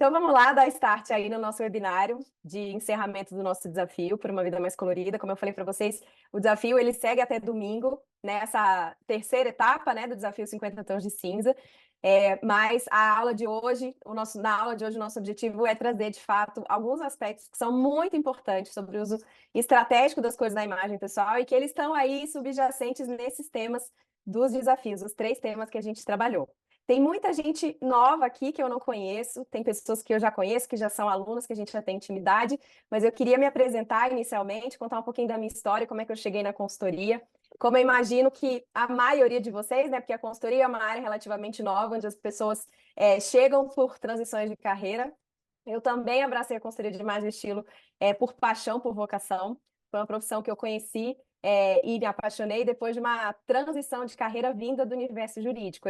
Então vamos lá dar start aí no nosso webinário de encerramento do nosso desafio por uma vida mais colorida. Como eu falei para vocês, o desafio ele segue até domingo, nessa terceira etapa, né, do desafio 50 tons de cinza. Mas a aula de hoje, na aula de hoje, o nosso objetivo é trazer, de fato, alguns aspectos que são muito importantes sobre o uso estratégico das cores na imagem pessoal e que eles estão aí subjacentes nesses temas dos desafios, os 3 temas que a gente trabalhou. Tem muita gente nova aqui que eu não conheço, tem pessoas que eu já conheço, que já são alunos, que a gente já tem intimidade, mas eu queria me apresentar inicialmente, contar um pouquinho da minha história, como é que eu cheguei na consultoria. Como eu imagino que a maioria de vocês, né, porque a consultoria é uma área relativamente nova, onde as pessoas chegam por transições de carreira. Eu também abracei a consultoria de imagem e estilo por paixão, por vocação. Foi uma profissão que eu conheci e me apaixonei depois de uma transição de carreira vinda do universo jurídico.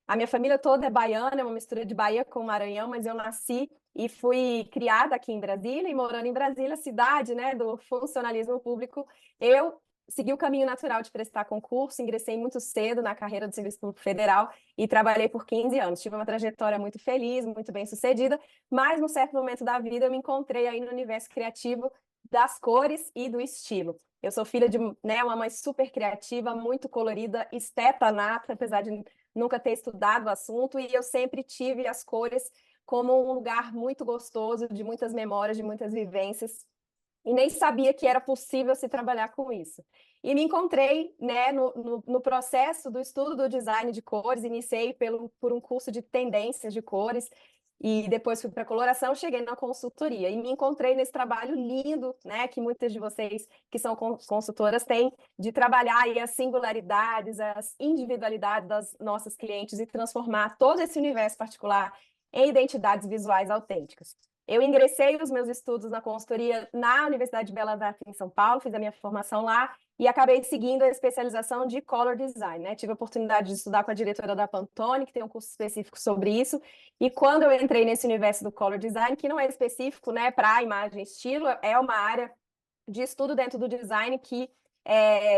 A minha família toda é baiana, é uma mistura de Bahia com Maranhão, mas eu nasci e fui criada aqui em Brasília, e morando em Brasília, cidade, né, do funcionalismo público, eu segui o caminho natural de prestar concurso, ingressei muito cedo na carreira do Serviço Público Federal e trabalhei por 15 anos. Tive uma trajetória muito feliz, muito bem-sucedida, mas num certo momento da vida eu me encontrei aí no universo criativo das cores e do estilo. Eu sou filha de, né, uma mãe super criativa, muito colorida, esteta nata, apesar de nunca ter estudado o assunto, e eu sempre tive as cores como um lugar muito gostoso, de muitas memórias, de muitas vivências, e nem sabia que era possível se trabalhar com isso. E me encontrei, né, no processo do estudo do design de cores, iniciei por um curso de tendências de cores, e depois fui para a coloração, cheguei na consultoria, e me encontrei nesse trabalho lindo, né, que muitas de vocês que são consultoras têm, de trabalhar aí as singularidades, as individualidades das nossas clientes e transformar todo esse universo particular em identidades visuais autênticas. Eu ingressei os meus estudos na consultoria na Universidade de Belas Artes em São Paulo, fiz a minha formação lá e acabei seguindo a especialização de Color Design, né? Tive a oportunidade de estudar com a diretora da Pantone, que tem um curso específico sobre isso, e quando eu entrei nesse universo do Color Design, que não é específico, né, para imagem e estilo, é uma área de estudo dentro do design que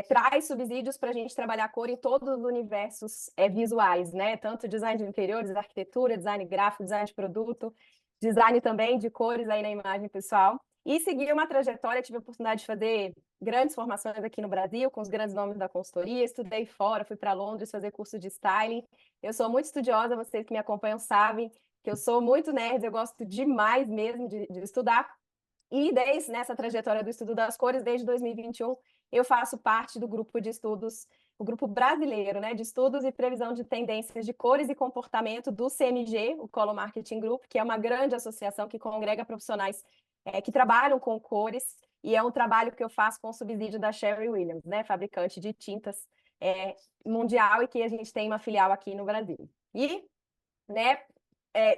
traz subsídios para a gente trabalhar cor em todos os universos visuais, né? Tanto design de interiores, arquitetura, design gráfico, design de produto, design também de cores aí na imagem pessoal. E segui uma trajetória, tive a oportunidade de fazer grandes formações aqui no Brasil, com os grandes nomes da consultoria, estudei fora, fui para Londres fazer curso de styling. Eu sou muito estudiosa, vocês que me acompanham sabem que eu sou muito nerd, eu gosto demais mesmo de estudar. E desde nessa trajetória do estudo das cores, desde 2021, eu faço parte do grupo de estudos, o grupo brasileiro, né, de estudos e previsão de tendências de cores e comportamento do CMG, o Color Marketing Group, que é uma grande associação que congrega profissionais que trabalham com cores, e é um trabalho que eu faço com o subsídio da Sherwin Williams, né, fabricante de tintas mundial, e que a gente tem uma filial aqui no Brasil. E, né,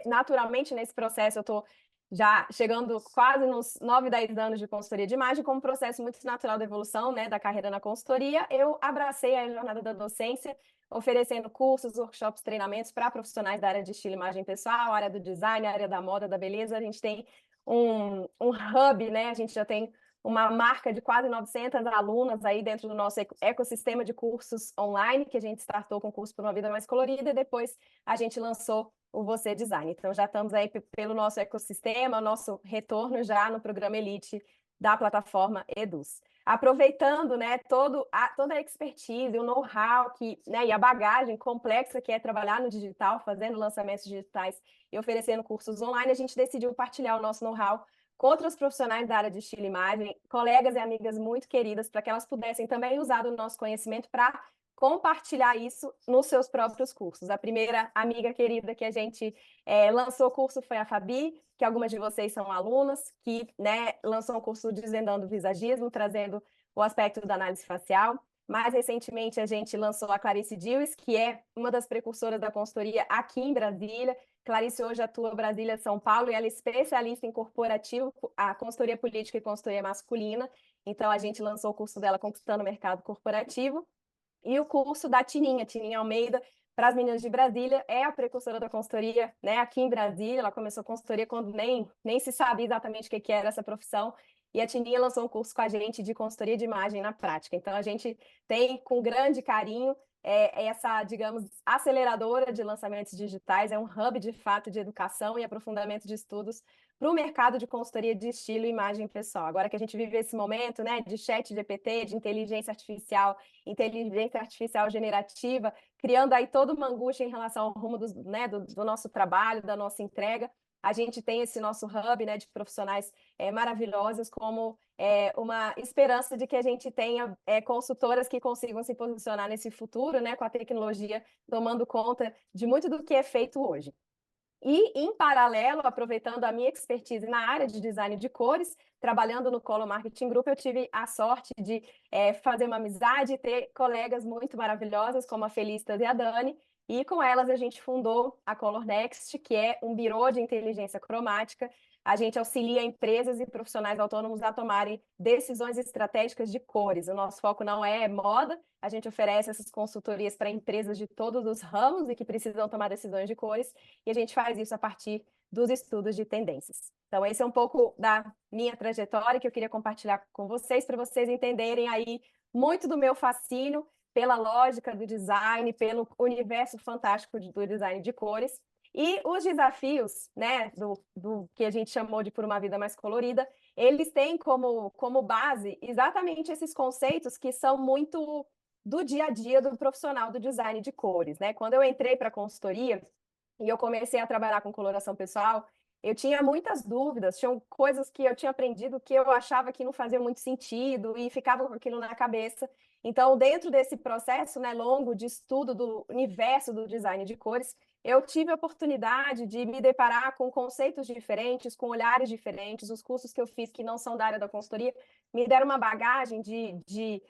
naturalmente, nesse processo, eu estou já chegando quase nos 9, 10 anos de consultoria de imagem, como um processo muito natural da evolução, né, da carreira na consultoria, eu abracei a jornada da docência, oferecendo cursos, workshops, treinamentos para profissionais da área de estilo e imagem pessoal, área do design, área da moda, da beleza. A gente tem um hub, né, a gente já tem uma marca de quase 900 alunas aí dentro do nosso ecossistema de cursos online, que a gente startou com o curso por uma vida mais colorida, e depois a gente lançou o Você Design. Então, já estamos aí pelo nosso ecossistema, nosso retorno já no programa Elite da plataforma Eduz. Aproveitando, né, toda a expertise, o know-how né, e a bagagem complexa que é trabalhar no digital, fazendo lançamentos digitais e oferecendo cursos online, a gente decidiu partilhar o nosso know-how com outros profissionais da área de estilo e imagem, colegas e amigas muito queridas, para que elas pudessem também usar o nosso conhecimento para compartilhar isso nos seus próprios cursos. A primeira amiga querida que a gente lançou o curso foi a Fabi, que algumas de vocês são alunas, que, né, lançou um curso Desvendando o Visagismo, trazendo o aspecto da análise facial. Mais recentemente, a gente lançou a Clarice Dias, que é uma das precursoras da consultoria aqui em Brasília. Clarice hoje atua em Brasília, São Paulo, e ela é especialista em corporativo, a consultoria política e consultoria masculina. Então, a gente lançou o curso dela Conquistando o Mercado Corporativo. E o curso da Tininha Almeida, para as meninas de Brasília, é a precursora da consultoria, né? Aqui em Brasília, ela começou a consultoria quando nem se sabia exatamente o que era essa profissão, e a Tininha lançou um curso com a gente de consultoria de imagem na prática. Então, a gente tem, com grande carinho, essa, digamos, aceleradora de lançamentos digitais, é um hub de fato de educação e aprofundamento de estudos para o mercado de consultoria de estilo e imagem pessoal. Agora que a gente vive esse momento, né, de chat GPT, de inteligência artificial generativa, criando aí toda uma angústia em relação ao rumo do nosso trabalho, da nossa entrega, a gente tem esse nosso hub, né, de profissionais maravilhosos, como uma esperança de que a gente tenha consultoras que consigam se posicionar nesse futuro, né, com a tecnologia tomando conta de muito do que é feito hoje. E, em paralelo, aproveitando a minha expertise na área de design de cores, trabalhando no Color Marketing Group, eu tive a sorte de fazer uma amizade e ter colegas muito maravilhosas, como a Felicitas e a Dani, e com elas a gente fundou a Color Next, que é um birô de inteligência cromática. A gente auxilia empresas e profissionais autônomos a tomarem decisões estratégicas de cores. O nosso foco não é moda, a gente oferece essas consultorias para empresas de todos os ramos e que precisam tomar decisões de cores, e a gente faz isso a partir dos estudos de tendências. Então, esse é um pouco da minha trajetória que eu queria compartilhar com vocês, para vocês entenderem aí muito do meu fascínio pela lógica do design, pelo universo fantástico do design de cores. E os desafios, né, do que a gente chamou de Por uma Vida Mais Colorida, eles têm como base exatamente esses conceitos que são muito do dia a dia do profissional do design de cores, né? Quando eu entrei para a consultoria e eu comecei a trabalhar com coloração pessoal, eu tinha muitas dúvidas, tinham coisas que eu tinha aprendido que eu achava que não fazia muito sentido e ficava com aquilo na cabeça. Então, dentro desse processo, né, longo de estudo do universo do design de cores, eu tive a oportunidade de me deparar com conceitos diferentes, com olhares diferentes. Os cursos que eu fiz, que não são da área da consultoria, me deram uma bagagem de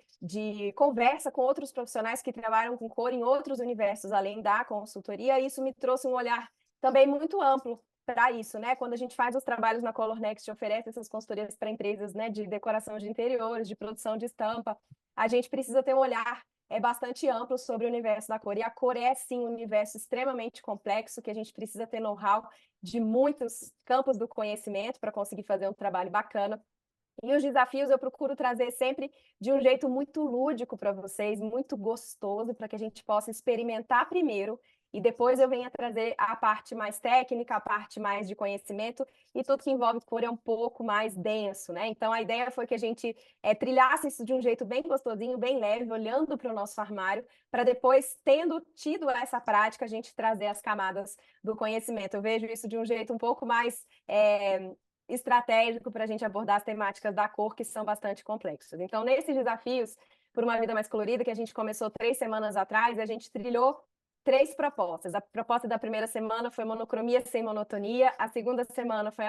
conversa com outros profissionais que trabalham com cor em outros universos, além da consultoria. E isso me trouxe um olhar também muito amplo para isso, né? Quando a gente faz os trabalhos na Color Next, oferece essas consultorias para empresas, né, de decoração de interiores, de produção de estampa, a gente precisa ter um olhar bastante amplo sobre o universo da cor. E a cor é, sim, um universo extremamente complexo, que a gente precisa ter know-how de muitos campos do conhecimento para conseguir fazer um trabalho bacana. E os desafios eu procuro trazer sempre de um jeito muito lúdico para vocês, muito gostoso, para que a gente possa experimentar primeiro e depois eu venha trazer a parte mais técnica, a parte mais de conhecimento, e tudo que envolve cor é um pouco mais denso, né? Então a ideia foi que a gente trilhasse isso de um jeito bem gostosinho, bem leve, olhando para o nosso armário, para depois, tendo tido essa prática, a gente trazer as camadas do conhecimento. Eu vejo isso de um jeito um pouco mais estratégico para a gente abordar as temáticas da cor, que são bastante complexas. Então, nesses desafios, por uma vida mais colorida, que a gente começou 3 semanas atrás, a gente trilhou 3 propostas. A proposta da primeira semana foi monocromia sem monotonia, a segunda semana foi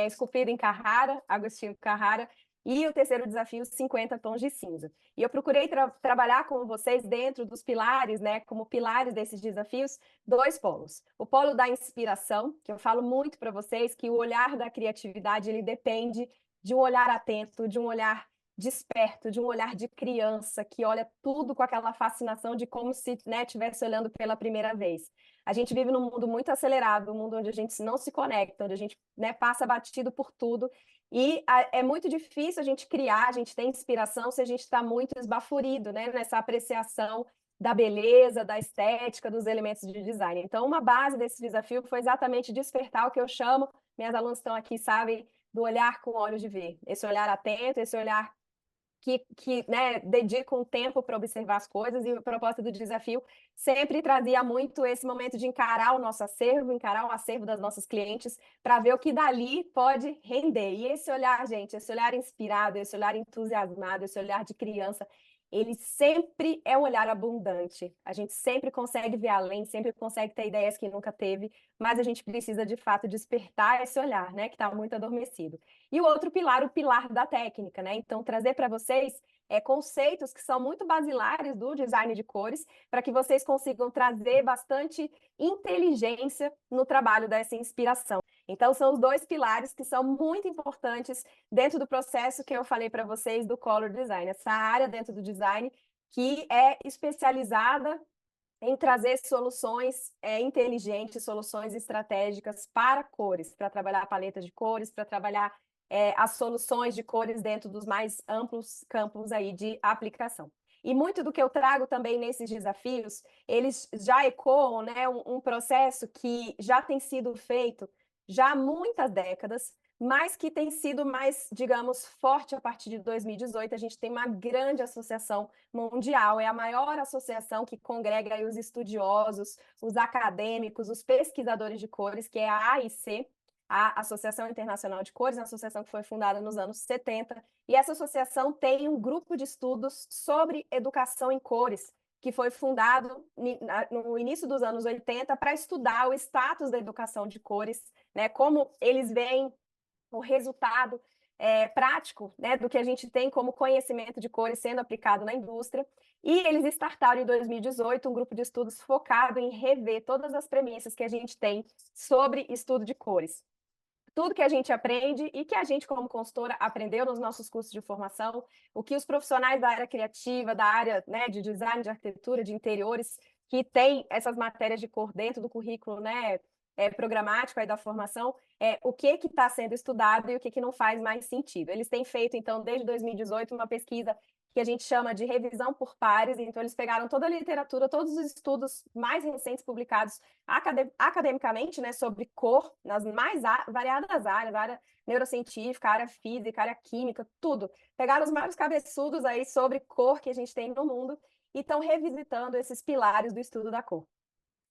esculpido em Carrara, Agostinho Carrara, e o terceiro desafio, 50 tons de cinza. E eu procurei trabalhar com vocês dentro dos pilares, né, como pilares desses desafios, 2 polos. O polo da inspiração, que eu falo muito para vocês, que o olhar da criatividade, ele depende de um olhar atento, de um olhar desperto, de um olhar de criança, que olha tudo com aquela fascinação de como se, né, estivesse olhando pela primeira vez. A gente vive num mundo muito acelerado, um mundo onde a gente não se conecta, onde a gente, né, passa batido por tudo, e é muito difícil a gente criar, a gente ter inspiração se a gente está muito esbaforido, né, nessa apreciação da beleza, da estética, dos elementos de design. Então, uma base desse desafio foi exatamente despertar o que eu chamo, minhas alunas estão aqui, sabem, do olhar com olhos de ver. Esse olhar atento, esse olhar que né, dedica um tempo para observar as coisas, e a proposta do desafio sempre trazia muito esse momento de encarar o nosso acervo, encarar o acervo das nossas clientes, para ver o que dali pode render. E esse olhar, gente, esse olhar inspirado, esse olhar entusiasmado, esse olhar de criança, ele sempre é um olhar abundante. A gente sempre consegue ver além, sempre consegue ter ideias que nunca teve, mas a gente precisa, de fato, despertar esse olhar, né, que está muito adormecido. E o outro pilar, o pilar da técnica, né? Então, trazer para vocês conceitos que são muito basilares do design de cores, para que vocês consigam trazer bastante inteligência no trabalho dessa inspiração. Então, são os 2 pilares que são muito importantes dentro do processo que eu falei para vocês do Color Design, essa área dentro do design que é especializada em trazer soluções inteligentes, soluções estratégicas para cores, para trabalhar a paleta de cores, para trabalhar as soluções de cores dentro dos mais amplos campos aí de aplicação. E muito do que eu trago também nesses desafios, eles já ecoam, né, um processo que já tem sido feito já há muitas décadas, mas que tem sido mais, digamos, forte a partir de 2018. A gente tem uma grande associação mundial, é a maior associação que congrega aí os estudiosos, os acadêmicos, os pesquisadores de cores, que é a AIC, a Associação Internacional de Cores, uma associação que foi fundada nos anos 70, e essa associação tem um grupo de estudos sobre educação em cores, que foi fundado no início dos anos 80 para estudar o status da educação de cores, né, como eles veem o resultado prático, né, do que a gente tem como conhecimento de cores sendo aplicado na indústria. E eles startaram em 2018 um grupo de estudos focado em rever todas as premissas que a gente tem sobre estudo de cores. Tudo que a gente aprende e que a gente, como consultora, aprendeu nos nossos cursos de formação, o que os profissionais da área criativa, da área, né, de design, de arquitetura, de interiores, que tem essas matérias de cor dentro do currículo, né, programático aí da formação, o que está sendo estudado e o que não faz mais sentido. Eles têm feito, então, desde 2018, uma pesquisa que a gente chama de revisão por pares. Então, eles pegaram toda a literatura, todos os estudos mais recentes publicados academicamente, né, sobre cor, nas mais variadas áreas, área neurocientífica, área física, área química, tudo. Pegaram os maiores cabeçudos aí sobre cor que a gente tem no mundo e estão revisitando esses pilares do estudo da cor.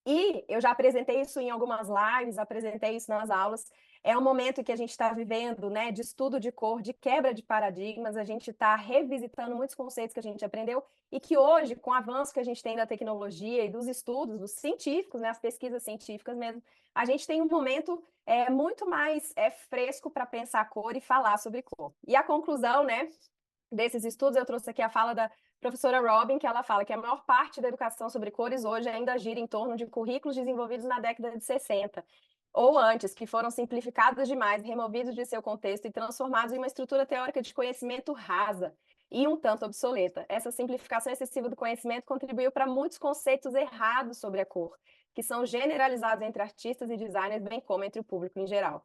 E eu já apresentei isso em algumas lives, apresentei isso nas aulas. É um momento que a gente está vivendo, né, de estudo de cor, de quebra de paradigmas, a gente está revisitando muitos conceitos que a gente aprendeu e que hoje, com o avanço que a gente tem da tecnologia e dos estudos, dos científicos, né, as pesquisas científicas mesmo, a gente tem um momento muito mais fresco para pensar cor e falar sobre cor. E a conclusão, né, desses estudos, eu trouxe aqui a fala da professora Robin, que ela fala que a maior parte da educação sobre cores hoje ainda gira em torno de currículos desenvolvidos na década de 60 ou antes, que foram simplificados demais, removidos de seu contexto e transformados em uma estrutura teórica de conhecimento rasa e um tanto obsoleta. Essa simplificação excessiva do conhecimento contribuiu para muitos conceitos errados sobre a cor, que são generalizados entre artistas e designers, bem como entre o público em geral.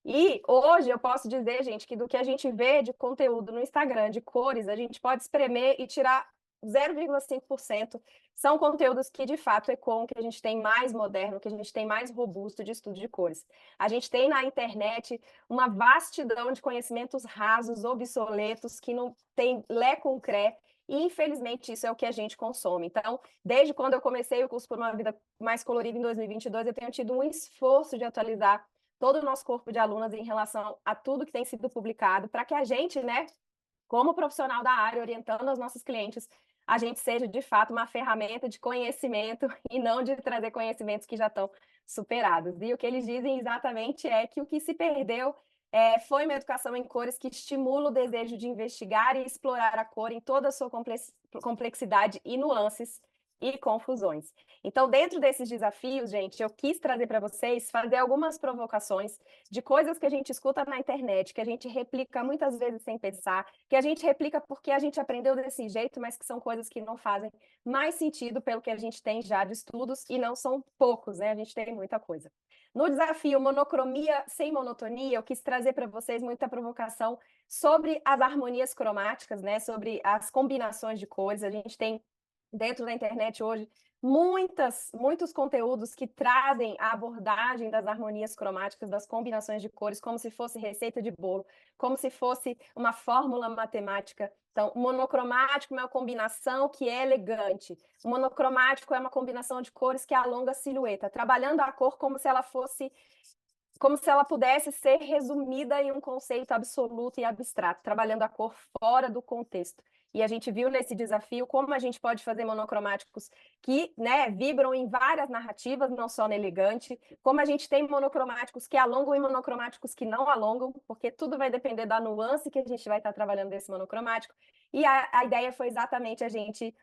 E hoje eu posso dizer, gente, que do que a gente vê de conteúdo no Instagram, de cores, a gente pode espremer e tirar 0,5%. São conteúdos que, de fato, ecoam, que a gente tem mais moderno, que a gente tem mais robusto de estudo de cores. A gente tem na internet uma vastidão de conhecimentos rasos, obsoletos, que não tem lé com cré, e infelizmente isso é o que a gente consome. Então, desde quando eu comecei o curso por uma vida mais colorida em 2022, eu tenho tido um esforço de atualizar todo o nosso corpo de alunas em relação a tudo que tem sido publicado, para que a gente, né, como profissional da área, orientando os nossos clientes, a gente seja, de fato, uma ferramenta de conhecimento e não de trazer conhecimentos que já estão superados. E o que eles dizem exatamente é que o que se perdeu foi uma educação em cores que estimula o desejo de investigar e explorar a cor em toda a sua complexidade e nuances e confusões. Então, dentro desses desafios, gente, eu quis trazer para vocês, fazer algumas provocações de coisas que a gente escuta na internet, que a gente replica muitas vezes sem pensar, que a gente replica porque a gente aprendeu desse jeito, mas que são coisas que não fazem mais sentido pelo que a gente tem já de estudos, e não são poucos, né? A gente tem muita coisa. No desafio Monocromia sem Monotonia, eu quis trazer para vocês muita provocação sobre as harmonias cromáticas, né? Sobre as combinações de cores. A gente tem dentro da internet hoje muitos conteúdos que trazem a abordagem das harmonias cromáticas, das combinações de cores, como se fosse receita de bolo, como se fosse uma fórmula matemática. Então, o monocromático é uma combinação que é elegante. O monocromático é uma combinação de cores que alonga a silhueta, trabalhando a cor como se ela fosse, como se ela pudesse ser resumida em um conceito absoluto e abstrato, trabalhando a cor fora do contexto. E a gente viu nesse desafio como a gente pode fazer monocromáticos que, né, vibram em várias narrativas, não só na elegante, como a gente tem monocromáticos que alongam e monocromáticos que não alongam, porque tudo vai depender da nuance que a gente vai estar trabalhando desse monocromático. E a ideia foi exatamente a gente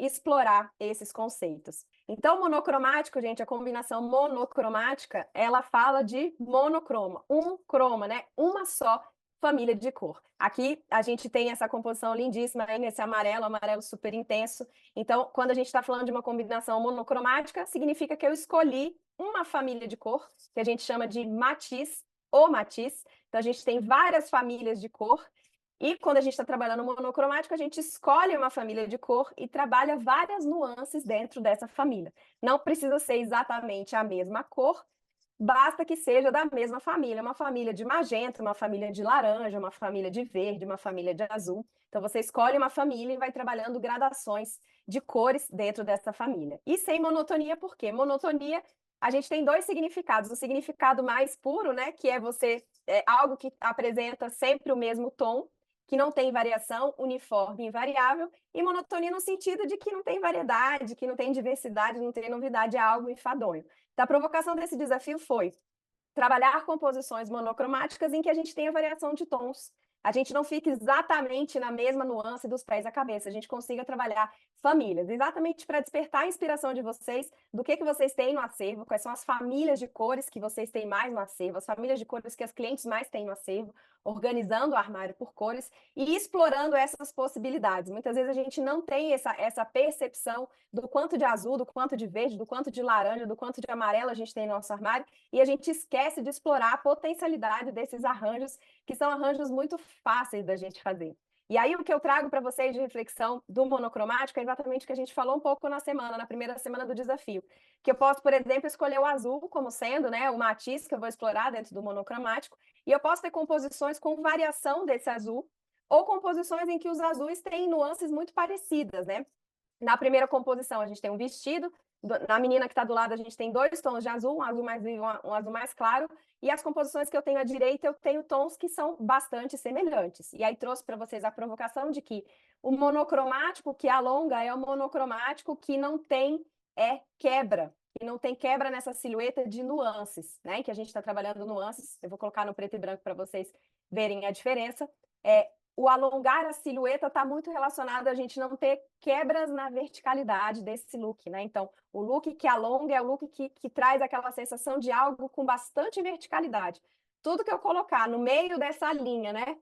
explorar esses conceitos. Então, monocromático, gente, a combinação monocromática, ela fala de monocroma, um croma, né? Uma só família de cor. Aqui a gente tem essa composição lindíssima aí nesse amarelo super intenso. Então, quando a gente está falando de uma combinação monocromática, significa que eu escolhi uma família de cor, que a gente chama de matiz ou matiz. Então, a gente tem várias famílias de cor E quando a gente está trabalhando monocromático, a gente escolhe uma família de cor e trabalha várias nuances dentro dessa família. Não precisa ser exatamente a mesma cor, basta que seja da mesma família, uma família de magenta, uma família de laranja, uma família de verde, uma família de azul. Então você escolhe uma família e vai trabalhando gradações de cores dentro dessa família. E sem monotonia, por quê? Monotonia, a gente tem dois significados. O significado mais puro, né, que é você algo que apresenta sempre o mesmo tom, que não tem variação, uniforme, invariável, e monotonia no sentido de que não tem variedade, que não tem diversidade, não tem novidade, é algo enfadonho. Então, a provocação desse desafio foi trabalhar composições monocromáticas em que a gente tenha variação de tons. A gente não fique exatamente na mesma nuance dos pés à cabeça, a gente consiga trabalhar famílias, exatamente para despertar a inspiração de vocês do que vocês têm no acervo, quais são as famílias de cores que vocês têm mais no acervo, as famílias de cores que as clientes mais têm no acervo, organizando o armário por cores e explorando essas possibilidades. Muitas vezes a gente não tem essa percepção do quanto de azul, do quanto de verde, do quanto de laranja, do quanto de amarelo a gente tem no nosso armário, e a gente esquece de explorar a potencialidade desses arranjos, que são arranjos muito fáceis da gente fazer. E aí o que eu trago para vocês de reflexão do monocromático é exatamente o que a gente falou um pouco na primeira semana do desafio. Que eu posso, por exemplo, escolher o azul como sendo, né, o matiz que eu vou explorar dentro do monocromático, e eu posso ter composições com variação desse azul, ou composições em que os azuis têm nuances muito parecidas, né? Na primeira composição, a gente tem um vestido, na menina que está do lado, a gente tem dois tons de azul, um azul mais vivo, um azul mais claro, e as composições que eu tenho à direita, eu tenho tons que são bastante semelhantes. E aí trouxe para vocês a provocação de que o monocromático que alonga é o monocromático que não tem quebra, e não tem quebra nessa silhueta de nuances, né? Que a gente está trabalhando nuances, eu vou colocar no preto e branco para vocês verem a diferença. O alongar a silhueta está muito relacionado a gente não ter quebras na verticalidade desse look, né? Então, o look que alonga é o look que traz aquela sensação de algo com bastante verticalidade. Tudo que eu colocar no meio dessa linha, né,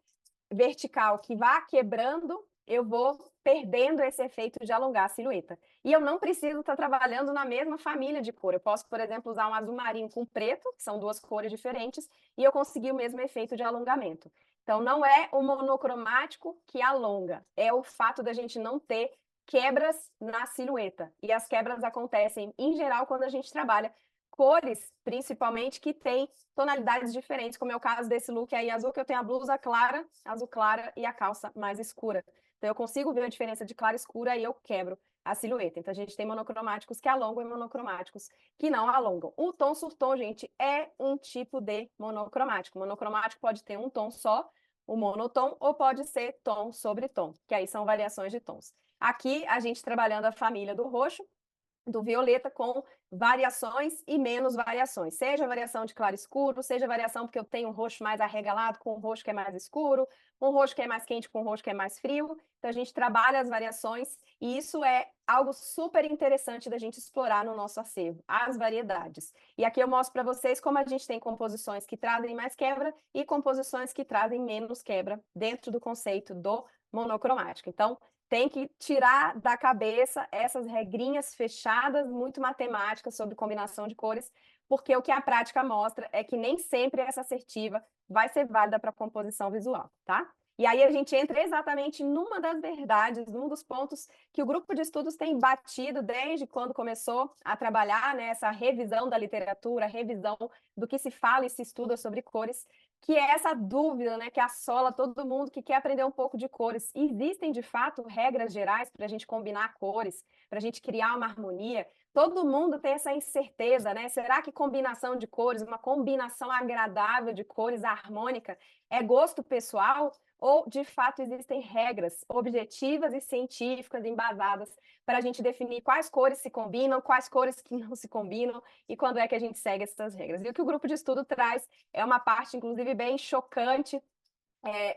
vertical, que vá quebrando, eu vou perdendo esse efeito de alongar a silhueta. E eu não preciso estar trabalhando na mesma família de cor. Eu posso, por exemplo, usar um azul marinho com preto, que são duas cores diferentes, e eu conseguir o mesmo efeito de alongamento. Então, não é o monocromático que alonga, é o fato da gente não ter quebras na silhueta. E as quebras acontecem, em geral, quando a gente trabalha cores, principalmente, que têm tonalidades diferentes, como é o caso desse look aí azul, que eu tenho a blusa clara, azul clara, e a calça mais escura. Então, eu consigo ver a diferença de clara e escura e eu quebro a silhueta. Então, a gente tem monocromáticos que alongam e monocromáticos que não alongam. O tom surtom, gente, é um tipo de monocromático. Monocromático pode ter um tom só, o monotom, ou pode ser tom sobre tom, que aí são variações de tons. Aqui, a gente trabalhando a família do roxo, do violeta com variações e menos variações. Seja variação de claro escuro, seja variação porque eu tenho um roxo mais arregalado com um roxo que é mais escuro, um roxo que é mais quente com um roxo que é mais frio. Então a gente trabalha as variações e isso é algo super interessante da gente explorar no nosso acervo, as variedades. E aqui eu mostro para vocês como a gente tem composições que trazem mais quebra e composições que trazem menos quebra dentro do conceito do monocromático. Então, tem que tirar da cabeça essas regrinhas fechadas, muito matemáticas, sobre combinação de cores, porque o que a prática mostra é que nem sempre essa assertiva vai ser válida para a composição visual, tá? E aí a gente entra exatamente numa das verdades, num dos pontos que o grupo de estudos tem batido desde quando começou a trabalhar nessa revisão da literatura, revisão do que se fala e se estuda sobre cores, que é essa dúvida, né, que assola todo mundo que quer aprender um pouco de cores. Existem, de fato, regras gerais para a gente combinar cores, para a gente criar uma harmonia. Todo mundo tem essa incerteza, né? Será que combinação de cores, uma combinação agradável de cores, harmônica, é gosto pessoal? Ou, de fato, existem regras objetivas e científicas embasadas para a gente definir quais cores se combinam, quais cores que não se combinam e quando é que a gente segue essas regras? E o que o grupo de estudo traz é uma parte, inclusive, bem chocante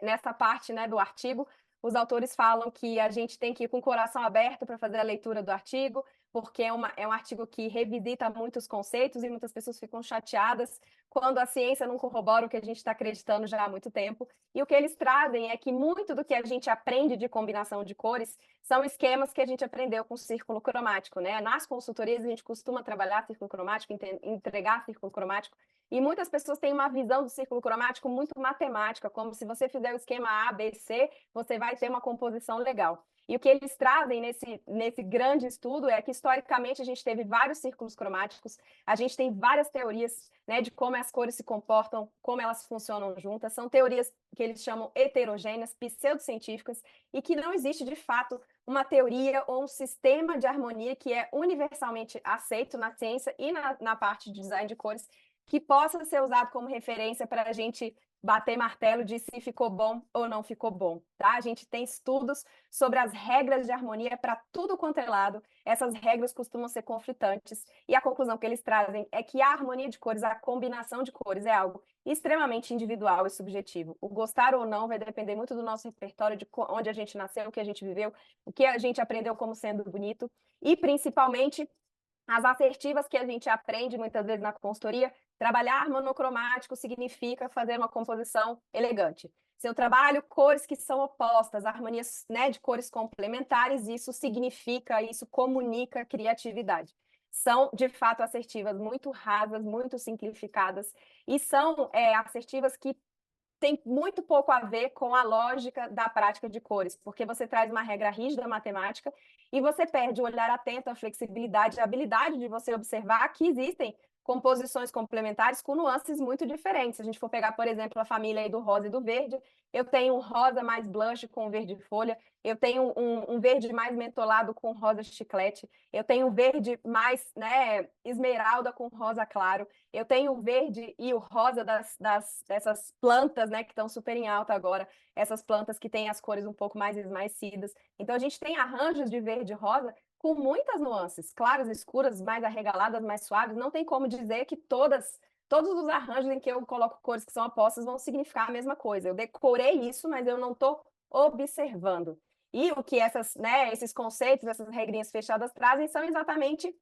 nessa parte, né, do artigo. Os autores falam que a gente tem que ir com o coração aberto para fazer a leitura do artigo, porque é um artigo que revisita muitos conceitos e muitas pessoas ficam chateadas quando a ciência não corrobora o que a gente está acreditando já há muito tempo. E o que eles trazem é que muito do que a gente aprende de combinação de cores são esquemas que a gente aprendeu com círculo cromático, né? Nas consultorias a gente costuma trabalhar círculo cromático, entregar círculo cromático, E muitas pessoas têm uma visão do círculo cromático muito matemática, como se você fizer o esquema A, B, C, você vai ter uma composição legal. E o que eles trazem nesse grande estudo é que, historicamente, a gente teve vários círculos cromáticos, a gente tem várias teorias, né, de como as cores se comportam, como elas funcionam juntas. São teorias que eles chamam heterogêneas, pseudocientíficas, e que não existe, de fato, uma teoria ou um sistema de harmonia que é universalmente aceito na ciência e na parte de design de cores, que possa ser usado como referência para a gente bater martelo de se ficou bom ou não ficou bom, tá? A gente tem estudos sobre as regras de harmonia para tudo quanto é lado. Essas regras costumam ser conflitantes e a conclusão que eles trazem é que a harmonia de cores, a combinação de cores é algo extremamente individual e subjetivo. O gostar ou não vai depender muito do nosso repertório, de onde a gente nasceu, o que a gente viveu, o que a gente aprendeu como sendo bonito e, principalmente, as assertivas que a gente aprende muitas vezes na consultoria. Trabalhar monocromático significa fazer uma composição elegante. Se eu trabalho cores que são opostas, harmonias, né, de cores complementares, isso significa, isso comunica criatividade. São, de fato, assertivas muito rasas, muito simplificadas, e são assertivas que tem muito pouco a ver com a lógica da prática de cores, porque você traz uma regra rígida matemática e você perde o olhar atento, a flexibilidade, a habilidade de você observar que existem composições complementares com nuances muito diferentes. Se a gente for pegar, por exemplo, a família aí do rosa e do verde, eu tenho um rosa mais blush com verde folha, eu tenho um verde mais mentolado com rosa chiclete, eu tenho um verde mais, né, esmeralda com rosa claro, eu tenho o verde e o rosa dessas plantas, né, que estão super em alta agora, essas plantas que têm as cores um pouco mais esmaecidas. Então, a gente tem arranjos de verde e rosa com muitas nuances, claras, escuras, mais arregaladas, mais suaves. Não tem como dizer que todos os arranjos em que eu coloco cores que são opostas vão significar a mesma coisa. Eu decorei isso, mas eu não estou observando. E o que esses conceitos, essas regrinhas fechadas trazem são exatamente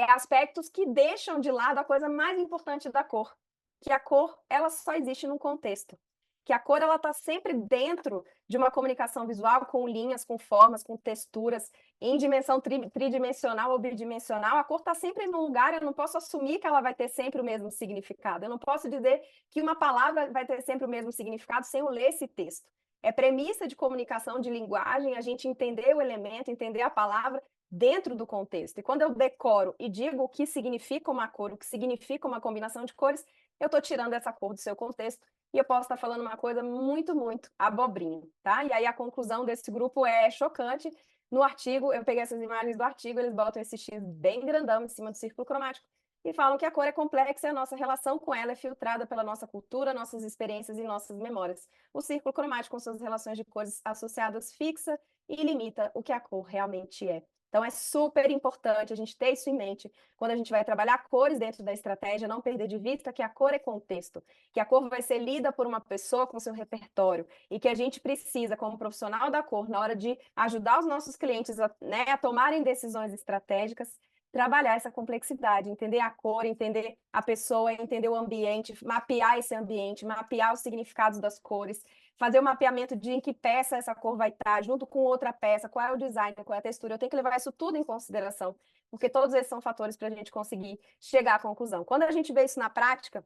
aspectos que deixam de lado a coisa mais importante da cor, que a cor ela só existe num contexto, que a cor ela está sempre dentro de uma comunicação visual com linhas, com formas, com texturas, em dimensão tridimensional ou bidimensional, a cor está sempre num lugar, eu não posso assumir que ela vai ter sempre o mesmo significado, eu não posso dizer que uma palavra vai ter sempre o mesmo significado sem eu ler esse texto. É premissa de comunicação, de linguagem, a gente entender o elemento, entender a palavra dentro do contexto. E quando eu decoro e digo o que significa uma cor, o que significa uma combinação de cores, eu estou tirando essa cor do seu contexto e eu posso estar falando uma coisa muito, muito abobrinha, tá? E aí a conclusão desse grupo é chocante. No artigo, eu peguei essas imagens do artigo, eles botam esse X bem grandão em cima do círculo cromático e falam que a cor é complexa e a nossa relação com ela é filtrada pela nossa cultura, nossas experiências e nossas memórias. O círculo cromático, com suas relações de cores associadas, fixa e limita o que a cor realmente é. Então, é super importante a gente ter isso em mente quando a gente vai trabalhar cores dentro da estratégia, não perder de vista que a cor é contexto, que a cor vai ser lida por uma pessoa com seu repertório e que a gente precisa, como profissional da cor, na hora de ajudar os nossos clientes a tomarem decisões estratégicas, trabalhar essa complexidade, entender a cor, entender a pessoa, entender o ambiente, mapear esse ambiente, mapear os significados das cores, fazer o mapeamento de em que peça essa cor vai estar, junto com outra peça, qual é o design, qual é a textura. Eu tenho que levar isso tudo em consideração, porque todos esses são fatores para a gente conseguir chegar à conclusão. Quando a gente vê isso na prática,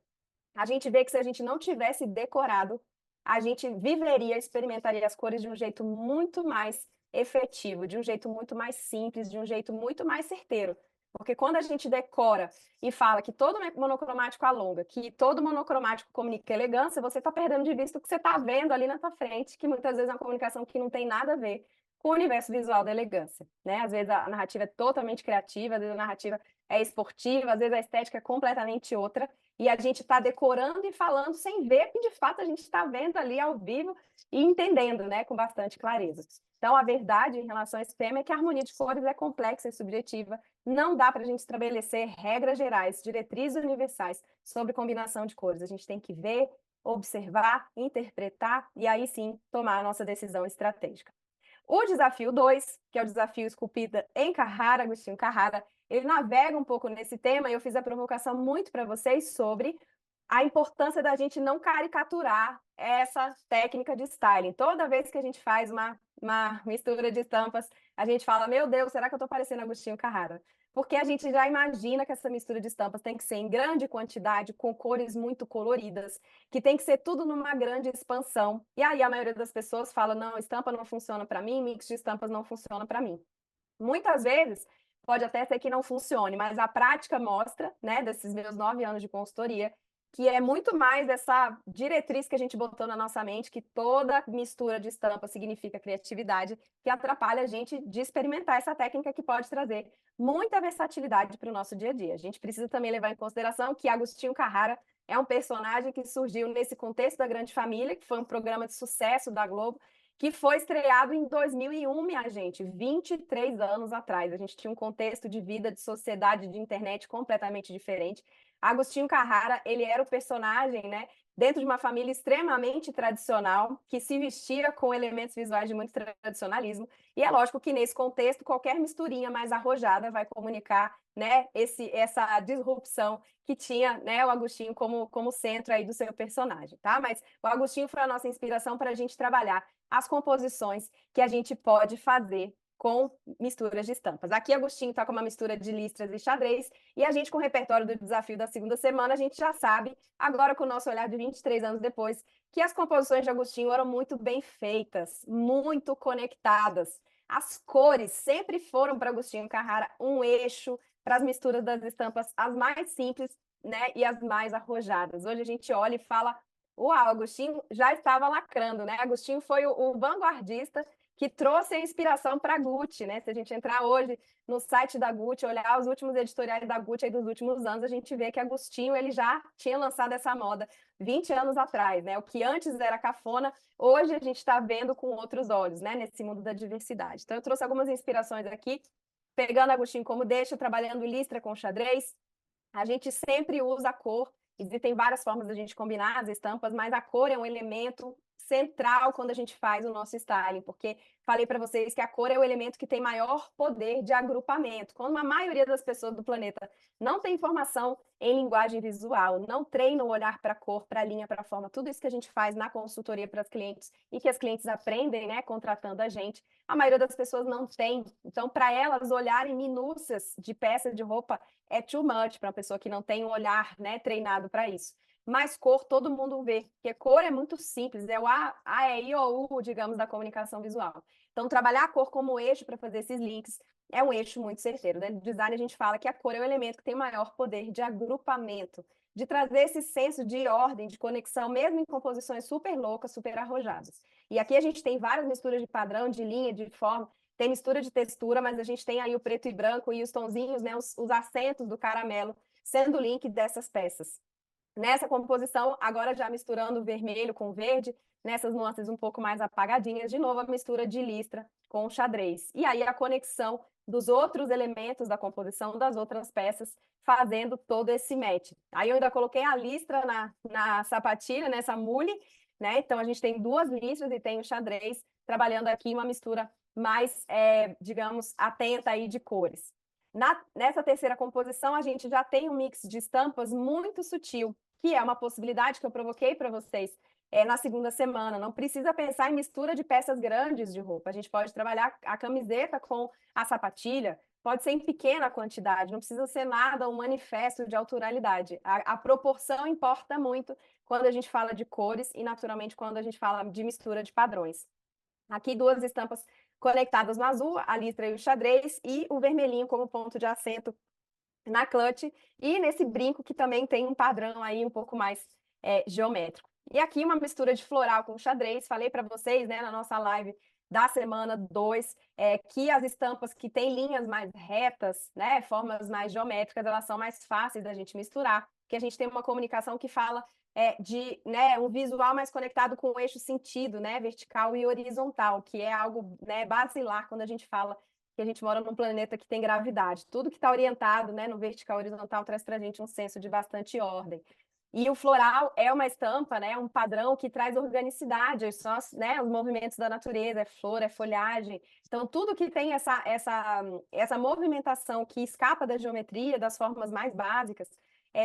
a gente vê que se a gente não tivesse decorado, a gente viveria, experimentaria as cores de um jeito muito mais efetivo, de um jeito muito mais simples, de um jeito muito mais certeiro. Porque quando a gente decora e fala que todo monocromático alonga, que todo monocromático comunica elegância, você está perdendo de vista o que você está vendo ali na tua frente, que muitas vezes é uma comunicação que não tem nada a ver com o universo visual da elegância, né? Às vezes a narrativa é totalmente criativa, às vezes a narrativa é esportiva, às vezes a estética é completamente outra, e a gente está decorando e falando sem ver que de fato a gente está vendo ali ao vivo e entendendo, né, com bastante clareza. Então, a verdade em relação a esse tema é que a harmonia de cores é complexa e subjetiva. Não dá para a gente estabelecer regras gerais, diretrizes universais sobre combinação de cores. A gente tem que ver, observar, interpretar e aí sim tomar a nossa decisão estratégica. O desafio 2, que é o desafio esculpida em Carrara, Agostinho Carrara, ele navega um pouco nesse tema e eu fiz a provocação muito para vocês sobre a importância da gente não caricaturar essa técnica de styling. Toda vez que a gente faz uma mistura de estampas, a gente fala, meu Deus, será que eu estou parecendo Agostinho Carrara? porque a gente já imagina que essa mistura de estampas tem que ser em grande quantidade, com cores muito coloridas, que tem que ser tudo numa grande expansão. E aí a maioria das pessoas fala, não, estampa não funciona para mim, mix de estampas não funciona para mim. Muitas vezes, pode até ser que não funcione, mas a prática mostra, né, desses meus 9 anos de consultoria, que é muito mais essa diretriz que a gente botou na nossa mente, que toda mistura de estampa significa criatividade, que atrapalha a gente de experimentar essa técnica que pode trazer muita versatilidade para o nosso dia a dia. A gente precisa também levar em consideração que Agostinho Carrara é um personagem que surgiu nesse contexto da Grande Família, que foi um programa de sucesso da Globo, que foi estreado em 2001, minha gente, 23 anos atrás. A gente tinha um contexto de vida, de sociedade, de internet completamente diferente. Agostinho Carrara, ele era o personagem, né, dentro de uma família extremamente tradicional, que se vestia com elementos visuais de muito tradicionalismo. E é lógico que nesse contexto, qualquer misturinha mais arrojada vai comunicar, né, essa disrupção que tinha, né, o Agostinho como centro aí do seu personagem, tá? Mas o Agostinho foi a nossa inspiração para a gente trabalhar as composições que a gente pode fazer com misturas de estampas. Aqui, Agostinho está com uma mistura de listras e xadrez, e a gente, com o repertório do desafio da segunda semana, a gente já sabe, agora com o nosso olhar de 23 anos depois, que as composições de Agostinho eram muito bem feitas, muito conectadas. As cores sempre foram para Agostinho Carrara um eixo para as misturas das estampas, as mais simples, né, e as mais arrojadas. Hoje a gente olha e fala, uau, Agostinho já estava lacrando, né? Agostinho foi o vanguardista que trouxe a inspiração para a Gucci, né? Se a gente entrar hoje no site da Gucci, olhar os últimos editoriais da Gucci aí dos últimos anos, a gente vê que Agostinho ele já tinha lançado essa moda 20 anos atrás, né? O que antes era cafona, hoje a gente está vendo com outros olhos, né? Nesse mundo da diversidade. Então eu trouxe algumas inspirações aqui, pegando Agostinho como deixa, trabalhando listra com xadrez. A gente sempre usa a cor. Existem várias formas da gente combinar as estampas, mas a cor é um elemento central quando a gente faz o nosso styling, porque falei para vocês que a cor é o elemento que tem maior poder de agrupamento. Quando a maioria das pessoas do planeta não tem informação em linguagem visual, não treina o olhar para a cor, para a linha, para a forma, tudo isso que a gente faz na consultoria para as clientes e que as clientes aprendem, né, contratando a gente, a maioria das pessoas não tem. Então, para elas olharem minúcias de peça de roupa é too much para uma pessoa que não tem um olhar, né, treinado para isso. Mas cor todo mundo vê, porque cor é muito simples, é o A, E, I, O, U, digamos, da comunicação visual. Então, trabalhar a cor como eixo para fazer esses links é um eixo muito certeiro. Dentro do design, a gente fala que a cor é o elemento que tem maior poder de agrupamento, de trazer esse senso de ordem, de conexão, mesmo em composições super loucas, super arrojadas. E aqui a gente tem várias misturas de padrão, de linha, de forma, tem mistura de textura, mas a gente tem aí o preto e branco e os tonzinhos, né, os acentos do caramelo, sendo o link dessas peças. Nessa composição, agora já misturando vermelho com verde, nessas nuances um pouco mais apagadinhas, de novo a mistura de listra com o xadrez. E aí a conexão dos outros elementos da composição, das outras peças, fazendo todo esse match. Aí eu ainda coloquei a listra na sapatilha, nessa mule, né? Então a gente tem duas listras e tem o xadrez, trabalhando aqui uma mistura mais, digamos, atenta aí de cores. Nessa terceira composição, a gente já tem um mix de estampas muito sutil, que é uma possibilidade que eu provoquei para vocês na segunda semana. Não precisa pensar em mistura de peças grandes de roupa. A gente pode trabalhar a camiseta com a sapatilha, pode ser em pequena quantidade, não precisa ser nada um manifesto de autoralidade. A proporção importa muito quando a gente fala de cores e, naturalmente, quando a gente fala de mistura de padrões. Aqui duas estampas conectadas no azul, a listra e o xadrez, e o vermelhinho como ponto de acento na clutch, e nesse brinco que também tem um padrão aí um pouco mais geométrico. E aqui uma mistura de floral com xadrez, falei para vocês, né, na nossa live da semana 2, que as estampas que têm linhas mais retas, né, formas mais geométricas, elas são mais fáceis da gente misturar, porque a gente tem uma comunicação que fala de, né, um visual mais conectado com o eixo sentido, né, vertical e horizontal, que é algo, né, basilar quando a gente fala que a gente mora num planeta que tem gravidade. Tudo que está orientado, né, no vertical e horizontal traz para a gente um senso de bastante ordem. E o floral é uma estampa, né, um padrão que traz organicidade, são, né, os movimentos da natureza, é flor, é folhagem. Então, tudo que tem essa movimentação que escapa da geometria, das formas mais básicas,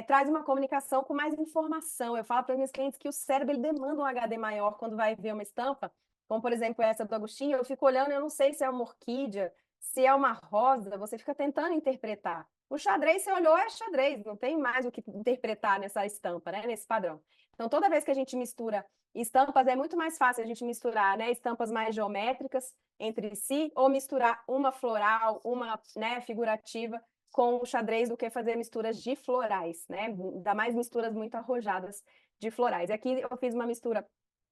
traz uma comunicação com mais informação. Eu falo para os meus clientes que o cérebro ele demanda um HD maior quando vai ver uma estampa, como, por exemplo, essa do Agostinho. Eu fico olhando, eu não sei se é uma orquídea, Se é uma rosa, você fica tentando interpretar. O xadrez, você olhou, é xadrez, não tem mais o que interpretar nessa estampa, né? Nesse padrão. Então, toda vez que a gente mistura estampas, é muito mais fácil a gente misturar, né, estampas mais geométricas entre si, ou misturar uma floral, uma, né, figurativa, com o xadrez do que fazer misturas de florais, né? Ainda mais misturas muito arrojadas de florais. Aqui eu fiz uma mistura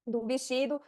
do vestido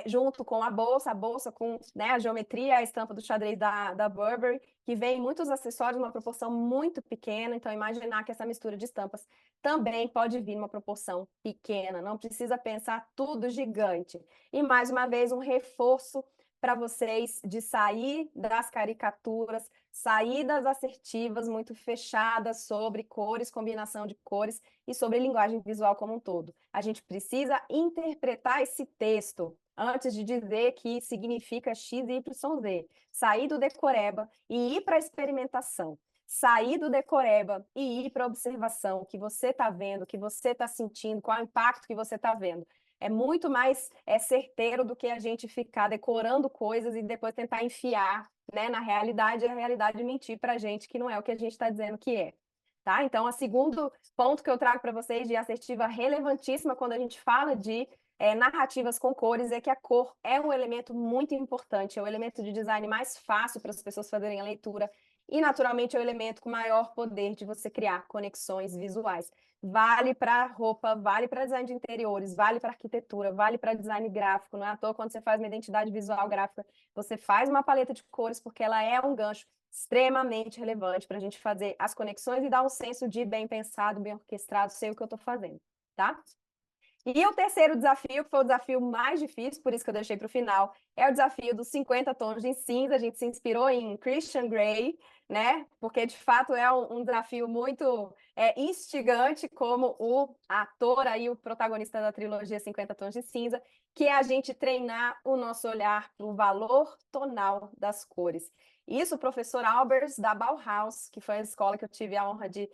junto com a bolsa com, né, a geometria, a estampa do xadrez da Burberry, que vem muitos acessórios numa proporção muito pequena, então imaginar que essa mistura de estampas também pode vir numa proporção pequena, não precisa pensar tudo gigante. E mais uma vez um reforço para vocês de sair das caricaturas, sair das assertivas muito fechadas sobre cores, combinação de cores e sobre linguagem visual como um todo. A gente precisa interpretar esse texto antes de dizer que significa X, Y, Z. Sair do decoreba e ir para a experimentação. Sair do decoreba e ir para a observação, que você está vendo, que você está sentindo, qual é o impacto que você está vendo. É muito mais certeiro do que a gente ficar decorando coisas e depois tentar enfiar, né, na realidade, e a realidade mentir para a gente que não é o que a gente está dizendo que é. Tá? Então, o segundo ponto que eu trago para vocês de assertiva relevantíssima quando a gente fala de narrativas com cores é que a cor é um elemento muito importante, é o elemento de design mais fácil para as pessoas fazerem a leitura e, naturalmente, é o elemento com maior poder de você criar conexões visuais. Vale para roupa, vale para design de interiores, vale para arquitetura, vale para design gráfico. Não é à toa quando você faz uma identidade visual gráfica, você faz uma paleta de cores porque ela é um gancho extremamente relevante para a gente fazer as conexões e dar um senso de bem pensado, bem orquestrado, sei o que eu estou fazendo, tá? E o terceiro desafio, que foi o desafio mais difícil, por isso que eu deixei para o final, é o desafio dos 50 tons de cinza. A gente se inspirou em Christian Grey, né? Porque, de fato, é um desafio muito instigante, como o ator aí, o protagonista da trilogia 50 tons de cinza, que é a gente treinar o nosso olhar para o valor tonal das cores. Isso, o professor Albers, da Bauhaus, que foi a escola que eu tive a honra de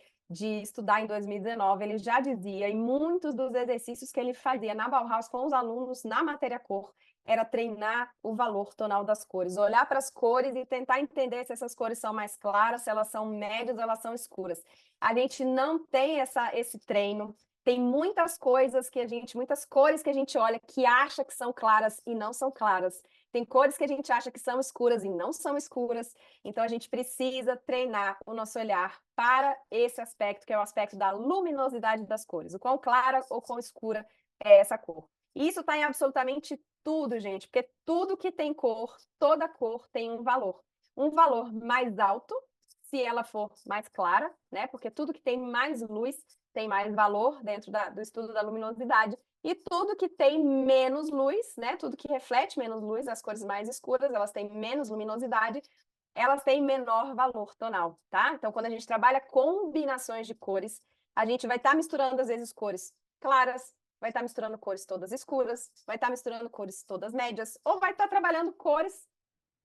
estudar em 2019, ele já dizia, e muitos dos exercícios que ele fazia na Bauhaus com os alunos na matéria cor, era treinar o valor tonal das cores, olhar para as cores e tentar entender se essas cores são mais claras, se elas são médias, ou elas são escuras. A gente não tem esse treino, tem muitas coisas que muitas cores que a gente olha que acha que são claras e não são claras. Tem cores que a gente acha que são escuras e não são escuras. Então, a gente precisa treinar o nosso olhar para esse aspecto, que é o aspecto da luminosidade das cores. O quão clara ou quão escura é essa cor. E isso está em absolutamente tudo, gente, porque tudo que tem cor, toda cor tem um valor. Um valor mais alto, se ela for mais clara, né? Porque tudo que tem mais luz tem mais valor dentro do estudo da luminosidade. E tudo que tem menos luz, né? Tudo que reflete menos luz, as cores mais escuras, elas têm menos luminosidade, elas têm menor valor tonal, tá? Então, quando a gente trabalha combinações de cores, a gente vai estar misturando, às vezes, cores claras, vai estar misturando cores todas escuras, vai estar misturando cores todas médias, ou vai estar trabalhando cores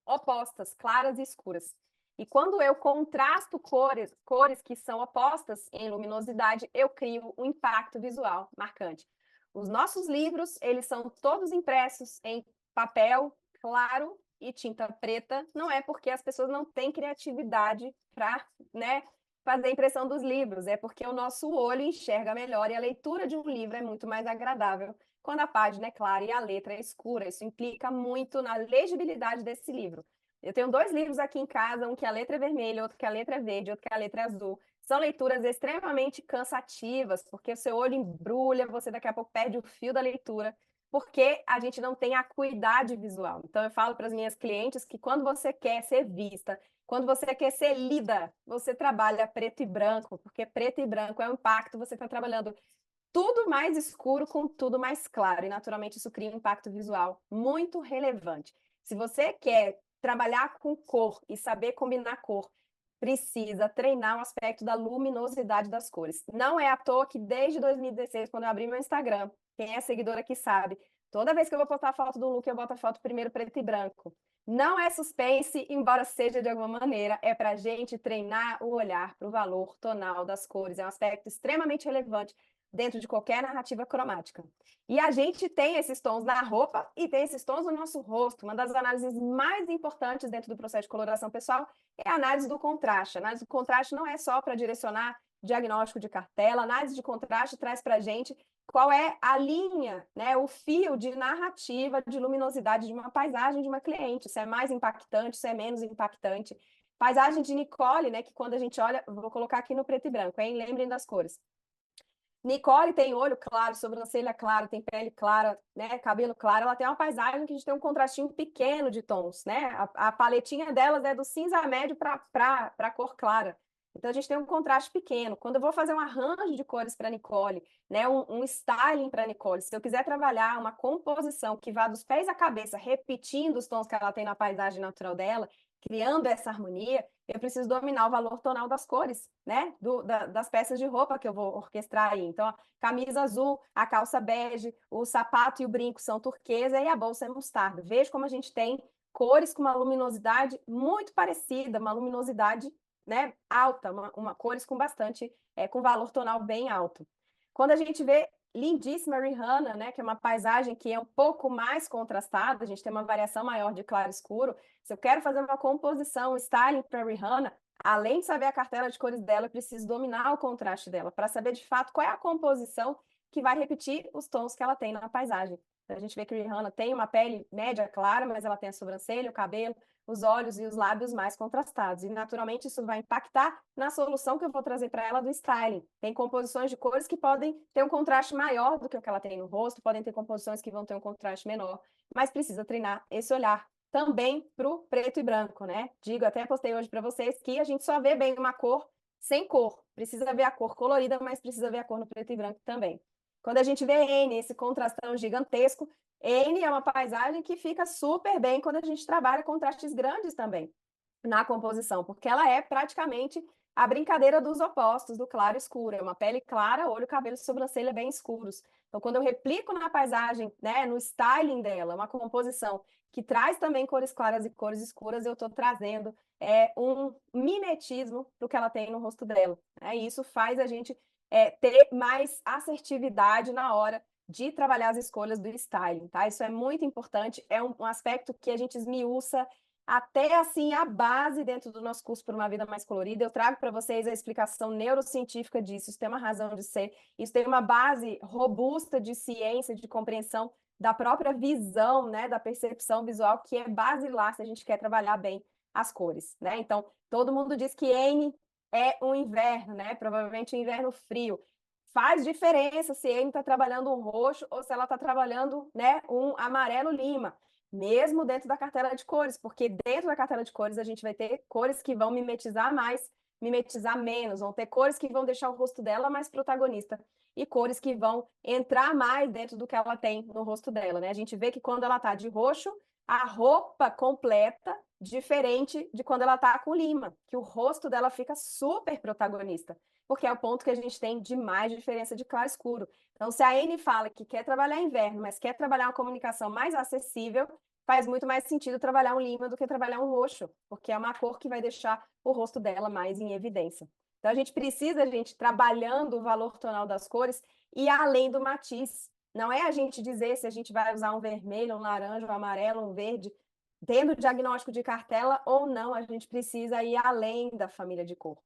opostas, claras e escuras. E quando eu contrasto cores que são opostas em luminosidade, eu crio um impacto visual marcante. Os nossos livros, eles são todos impressos em papel claro e tinta preta. Não é porque as pessoas não têm criatividade para, né, fazer a impressão dos livros, é porque o nosso olho enxerga melhor e a leitura de um livro é muito mais agradável quando a página é clara e a letra é escura. Isso implica muito na legibilidade desse livro. Eu tenho 2 livros aqui em casa, um que a letra é vermelha, outro que a letra é verde, outro que a letra é azul. São leituras extremamente cansativas, porque o seu olho embrulha, você daqui a pouco perde o fio da leitura, porque a gente não tem acuidade visual. Então, eu falo para as minhas clientes que quando você quer ser vista, quando você quer ser lida, você trabalha preto e branco, porque preto e branco é um impacto, você está trabalhando tudo mais escuro com tudo mais claro, e naturalmente isso cria um impacto visual muito relevante. Se você quer trabalhar com cor e saber combinar cor, precisa treinar o aspecto da luminosidade das cores. Não é à toa que desde 2016, quando eu abri meu Instagram, quem é seguidor aqui sabe, toda vez que eu vou postar a foto do look, eu boto a foto primeiro preto e branco. Não é suspense, embora seja de alguma maneira, é para a gente treinar o olhar para o valor tonal das cores. É um aspecto extremamente relevante dentro de qualquer narrativa cromática. E a gente tem esses tons na roupa e tem esses tons no nosso rosto. Uma das análises mais importantes dentro do processo de coloração pessoal é a análise do contraste. A análise do contraste não é só para direcionar diagnóstico de cartela, a análise de contraste traz para a gente qual é a linha, né, o fio de narrativa, de luminosidade de uma paisagem de uma cliente, se é mais impactante, se é menos impactante. Paisagem de Nicole, né, que quando a gente olha, vou colocar aqui no preto e branco, hein? Lembrem das cores. Nicole tem olho claro, sobrancelha clara, tem pele clara, né, cabelo claro. Ela tem uma paisagem que a gente tem um contrastinho pequeno de tons, né? A paletinha delas é do cinza médio para a cor clara. Então a gente tem um contraste pequeno. Quando eu vou fazer um arranjo de cores para Nicole, né, um styling para Nicole, se eu quiser trabalhar uma composição que vá dos pés à cabeça, repetindo os tons que ela tem na paisagem natural dela, criando essa harmonia, eu preciso dominar o valor tonal das cores, né? Das peças de roupa que eu vou orquestrar aí. Então, a camisa azul, a calça bege, o sapato e o brinco são turquesa e a bolsa é mostarda. Veja como a gente tem cores com uma luminosidade muito parecida, uma luminosidade, né, alta, cores com bastante, com valor tonal bem alto. Quando a gente vê lindíssima Rihanna, né, que é uma paisagem que é um pouco mais contrastada, a gente tem uma variação maior de claro e escuro. Se eu quero fazer uma composição, um styling para Rihanna, além de saber a cartela de cores dela, eu preciso dominar o contraste dela, para saber de fato qual é a composição que vai repetir os tons que ela tem na paisagem. Então, a gente vê que Rihanna tem uma pele média clara, mas ela tem a sobrancelha, o cabelo, os olhos e os lábios mais contrastados. E, naturalmente, isso vai impactar na solução que eu vou trazer para ela do styling. Tem composições de cores que podem ter um contraste maior do que o que ela tem no rosto, podem ter composições que vão ter um contraste menor, mas precisa treinar esse olhar também para o preto e branco, né? Digo, até postei hoje para vocês que a gente só vê bem uma cor sem cor. Precisa ver a cor colorida, mas precisa ver a cor no preto e branco também. Quando a gente vê N, esse contrastão gigantesco, N é uma paisagem que fica super bem quando a gente trabalha contrastes grandes também na composição, porque ela é praticamente a brincadeira dos opostos, do claro e escuro. É uma pele clara, olho, cabelo e sobrancelha bem escuros. Então, quando eu replico na paisagem, né, no styling dela, uma composição que traz também cores claras e cores escuras, eu estou trazendo um mimetismo do que ela tem no rosto dela. E isso faz a gente ter mais assertividade na hora de trabalhar as escolhas do styling, tá? Isso é muito importante, é um aspecto que a gente esmiuça até assim a base dentro do nosso curso por uma vida mais colorida. Eu trago para vocês a explicação neurocientífica disso, isso tem uma razão de ser, isso tem uma base robusta de ciência, de compreensão da própria visão, né, da percepção visual, que é basilar se a gente quer trabalhar bem as cores, né? Então, todo mundo diz que N é um inverno, né? Provavelmente um inverno frio. Faz diferença se N está trabalhando um roxo ou se ela está trabalhando, né, um amarelo lima, mesmo dentro da cartela de cores, porque dentro da cartela de cores a gente vai ter cores que vão mimetizar mais, mimetizar menos, vão ter cores que vão deixar o rosto dela mais protagonista e cores que vão entrar mais dentro do que ela tem no rosto dela, né? A gente vê que quando ela está de roxo, a roupa completa diferente de quando ela está com lima, que o rosto dela fica super protagonista, porque é o ponto que a gente tem de mais diferença de claro e escuro. Então, se a Anne fala que quer trabalhar inverno, mas quer trabalhar uma comunicação mais acessível, faz muito mais sentido trabalhar um lima do que trabalhar um roxo, porque é uma cor que vai deixar o rosto dela mais em evidência. Então, a gente precisa, trabalhando o valor tonal das cores e além do matiz. Não é a gente dizer se a gente vai usar um vermelho, um laranja, um amarelo, um verde, tendo diagnóstico de cartela ou não, a gente precisa ir além da família de cor.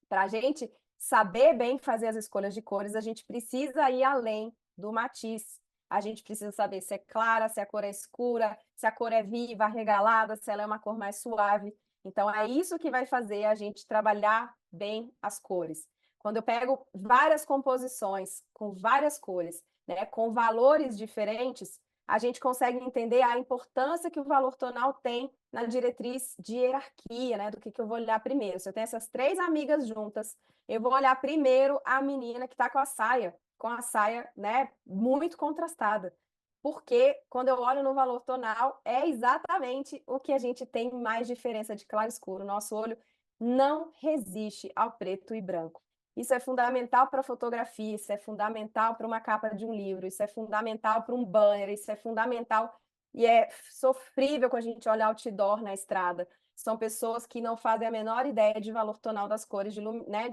Para a gente saber bem fazer as escolhas de cores, a gente precisa ir além do matiz. A gente precisa saber se é clara, se a cor é escura, se a cor é viva, arregalada, se ela é uma cor mais suave. Então, é isso que vai fazer a gente trabalhar bem as cores. Quando eu pego várias composições com várias cores, né, com valores diferentes, a gente consegue entender a importância que o valor tonal tem na diretriz de hierarquia, né? Do que eu vou olhar primeiro. Se eu tenho essas três amigas juntas, eu vou olhar primeiro a menina que está com a saia, né, muito contrastada. Porque quando eu olho no valor tonal, é exatamente o que a gente tem mais diferença de claro e escuro. Nosso olho não resiste ao preto e branco. Isso é fundamental para fotografia, isso é fundamental para uma capa de um livro, isso é fundamental para um banner, isso é fundamental e é sofrível quando a gente olha outdoor na estrada. São pessoas que não fazem a menor ideia de valor tonal das cores, de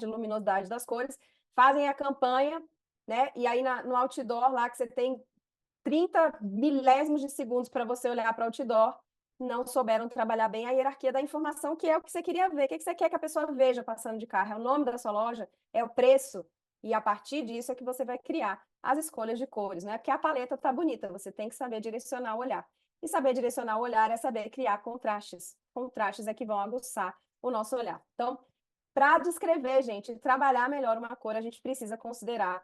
luminosidade das cores, fazem a campanha né? E aí no outdoor lá que você tem 30 milésimos de segundos para você olhar para o outdoor, não souberam trabalhar bem a hierarquia da informação, que é o que você queria ver. O que você quer que a pessoa veja passando de carro? É o nome da sua loja? É o preço? E a partir disso é que você vai criar as escolhas de cores, né? Porque a paleta tá bonita, você tem que saber direcionar o olhar. E saber direcionar o olhar é saber criar contrastes. Contrastes é que vão aguçar o nosso olhar. Então, para descrever, gente, trabalhar melhor uma cor, a gente precisa considerar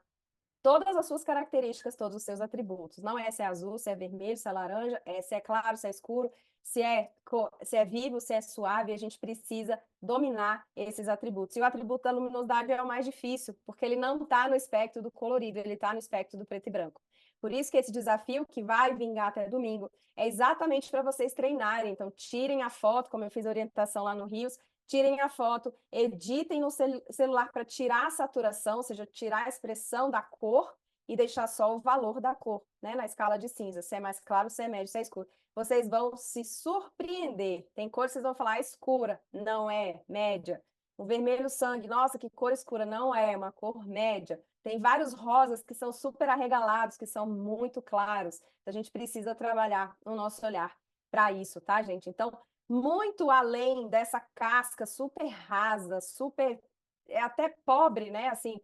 todas as suas características, todos os seus atributos. Não é se é azul, se é vermelho, se é laranja, se é claro, se é escuro, se é vivo, se é suave. A gente precisa dominar esses atributos. E o atributo da luminosidade é o mais difícil, porque ele não está no espectro do colorido, ele está no espectro do preto e branco. Por isso que esse desafio, que vai vingar até domingo, é exatamente para vocês treinarem. Então, tirem a foto, como eu fiz orientação lá no Rios, tirem a foto, editem no celular para tirar a saturação, ou seja, tirar a expressão da cor e deixar só o valor da cor, né, na escala de cinza, se é mais claro, se é médio, se é escuro. Vocês vão se surpreender. Tem cor que vocês vão falar escura, não é média. O vermelho sangue, nossa, que cor escura, não é uma cor média. Tem vários rosas que são super arregalados, que são muito claros. A gente precisa trabalhar o nosso olhar para isso, tá, gente? Então, muito além dessa casca super rasa, super até pobre, né? Assim,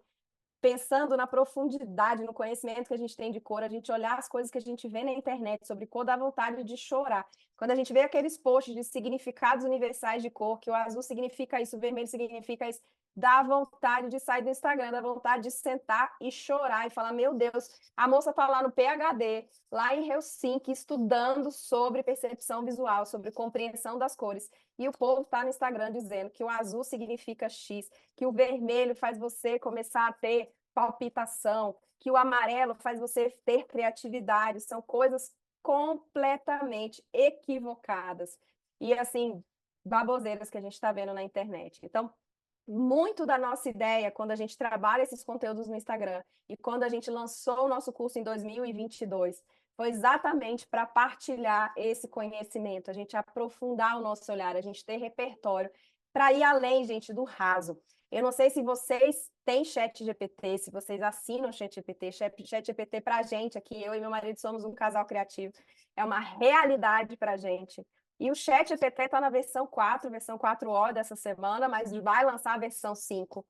pensando na profundidade, no conhecimento que a gente tem de cor, a gente olhar as coisas que a gente vê na internet sobre cor, dá vontade de chorar. Quando a gente vê aqueles posts de significados universais de cor, que o azul significa isso, o vermelho significa isso, dá vontade de sair do Instagram, dá vontade de sentar e chorar e falar: meu Deus, a moça está lá no PhD, lá em Helsinki, estudando sobre percepção visual, sobre compreensão das cores. E o povo está no Instagram dizendo que o azul significa X, que o vermelho faz você começar a ter palpitação, que o amarelo faz você ter criatividade. São coisas completamente equivocadas. E, assim, baboseiras que a gente está vendo na internet. Então, muito da nossa ideia, quando a gente trabalha esses conteúdos no Instagram e quando a gente lançou o nosso curso em 2022, foi exatamente para partilhar esse conhecimento, a gente aprofundar o nosso olhar, a gente ter repertório para ir além, gente, do raso. Eu não sei se vocês têm chat GPT, se vocês assinam chat GPT. Chat GPT para a gente aqui, eu e meu marido somos um casal criativo, é uma realidade para a gente. E o chat GPT está na versão 4, versão 4O dessa semana, mas vai lançar a versão 5.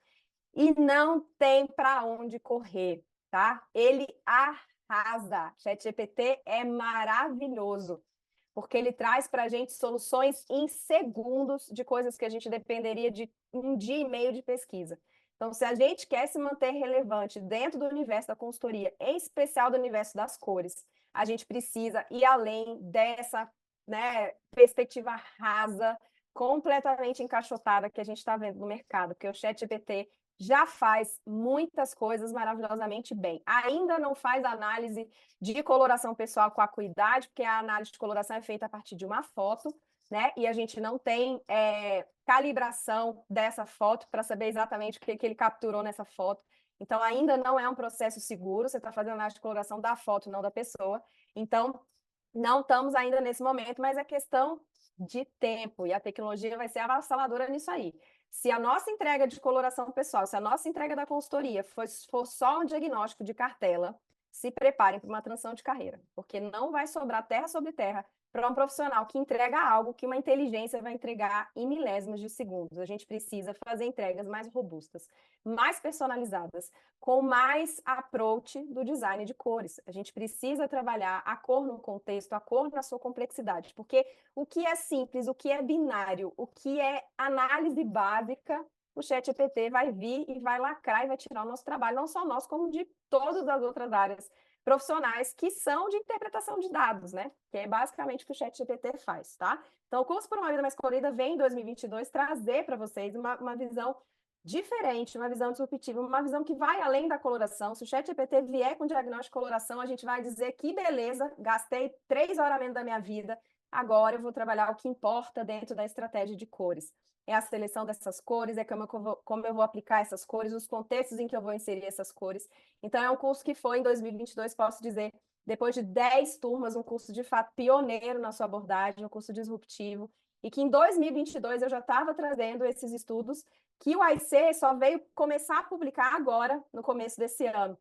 E não tem para onde correr, tá? Ele arrasa. Chat GPT é maravilhoso, porque ele traz para a gente soluções em segundos de coisas que a gente dependeria de um dia e meio de pesquisa. Então, se a gente quer se manter relevante dentro do universo da consultoria, em especial do universo das cores, a gente precisa ir além dessa, né, perspectiva rasa, completamente encaixotada que a gente está vendo no mercado, porque o ChatGPT já faz muitas coisas maravilhosamente bem. Ainda não faz análise de coloração pessoal com acuidade, porque a análise de coloração é feita a partir de uma foto, né? E a gente não tem calibração dessa foto para saber exatamente o que ele capturou nessa foto. Então, ainda não é um processo seguro, você está fazendo análise de coloração da foto, não da pessoa. Então, não estamos ainda nesse momento, mas é questão de tempo, e a tecnologia vai ser avassaladora nisso aí. Se a nossa entrega de coloração pessoal, se a nossa entrega da consultoria for só um diagnóstico de cartela, se preparem para uma transição de carreira, porque não vai sobrar terra sobre terra para um profissional que entrega algo que uma inteligência vai entregar em milésimos de segundos. A gente precisa fazer entregas mais robustas, mais personalizadas, com mais approach do design de cores. A gente precisa trabalhar a cor no contexto, a cor na sua complexidade, porque o que é simples, o que é binário, o que é análise básica, o ChatGPT vai vir e vai lacrar e vai tirar o nosso trabalho, não só nós, como de todas as outras áreas profissionais que são de interpretação de dados, né? Que é basicamente o que o ChatGPT faz, tá? Então, o curso por uma vida mais colorida vem em 2022 trazer para vocês uma visão diferente, uma visão disruptiva, uma visão que vai além da coloração. Se o ChatGPT vier com diagnóstico de coloração, a gente vai dizer que beleza, gastei 3 horas menos da minha vida, agora eu vou trabalhar o que importa dentro da estratégia de cores. É a seleção dessas cores, é como eu vou aplicar essas cores, os contextos em que eu vou inserir essas cores. Então, é um curso que foi, em 2022, posso dizer, depois de 10 turmas, um curso de fato pioneiro na sua abordagem, um curso disruptivo, e que em 2022 eu já estava trazendo esses estudos que o AIC só veio começar a publicar agora, no começo desse ano.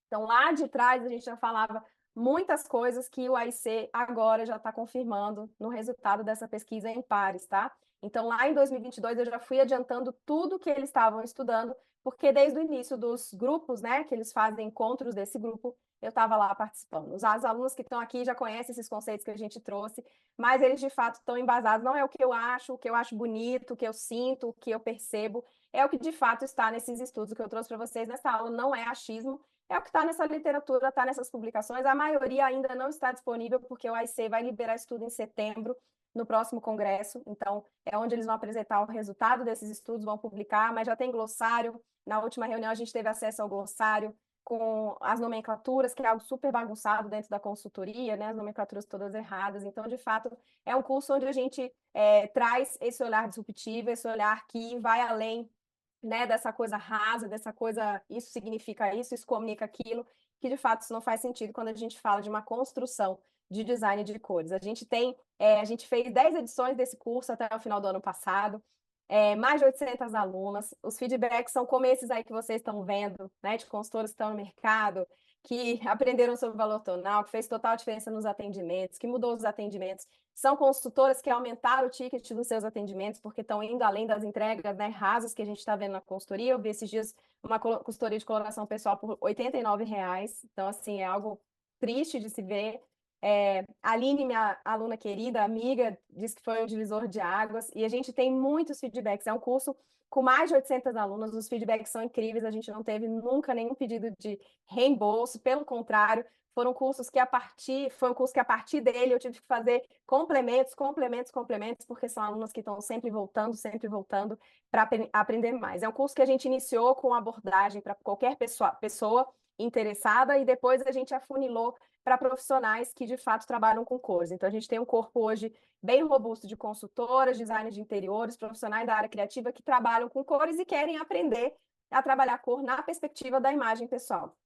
Então, lá de trás, a gente já falava muitas coisas que o AIC agora já está confirmando no resultado dessa pesquisa em pares, tá? Então, lá em 2022, eu já fui adiantando tudo que eles estavam estudando, porque desde o início dos grupos, né, que eles fazem encontros desse grupo, eu estava lá participando. Os alunos que estão aqui já conhecem esses conceitos que a gente trouxe, mas eles de fato estão embasados. Não é o que eu acho bonito, o que eu sinto, o que eu percebo, é o que de fato está nesses estudos que eu trouxe para vocês nessa aula. Não é achismo, é o que está nessa literatura, está nessas publicações. A maioria ainda não está disponível, porque o AIC vai liberar estudo em setembro, no próximo congresso. Então, é onde eles vão apresentar o resultado desses estudos, vão publicar, mas já tem glossário. Na última reunião, a gente teve acesso ao glossário com as nomenclaturas, que é algo super bagunçado dentro da consultoria, né? As nomenclaturas todas erradas. Então, de fato, é um curso onde a gente traz esse olhar disruptivo, esse olhar que vai além, né, dessa coisa rasa, dessa coisa, isso significa isso comunica aquilo, que de fato isso não faz sentido quando a gente fala de uma construção de design de cores. A gente fez 10 edições desse curso até o final do ano passado, mais de 800 alunas. Os feedbacks são como esses aí que vocês estão vendo, né, de consultores que estão no mercado, que aprenderam sobre o valor tonal, que fez total diferença nos atendimentos, que mudou os atendimentos. São consultoras que aumentaram o ticket dos seus atendimentos, porque estão indo além das entregas, né, rasas que a gente está vendo na consultoria. Eu vi esses dias uma consultoria de coloração pessoal por R$ 89. Então, assim, é algo triste de se ver. A Aline, minha aluna querida, amiga, disse que foi um divisor de águas, e a gente tem muitos feedbacks. É um curso com mais de 800 alunos, os feedbacks são incríveis, a gente não teve nunca nenhum pedido de reembolso, pelo contrário, foi um curso que a partir dele eu tive que fazer complementos, porque são alunos que estão sempre voltando para aprender mais. É um curso que a gente iniciou com abordagem para qualquer pessoa interessada, e depois a gente afunilou para profissionais que de fato trabalham com cores. Então, a gente tem um corpo hoje bem robusto de consultoras, designers de interiores, profissionais da área criativa que trabalham com cores e querem aprender a trabalhar cor na perspectiva da imagem pessoal.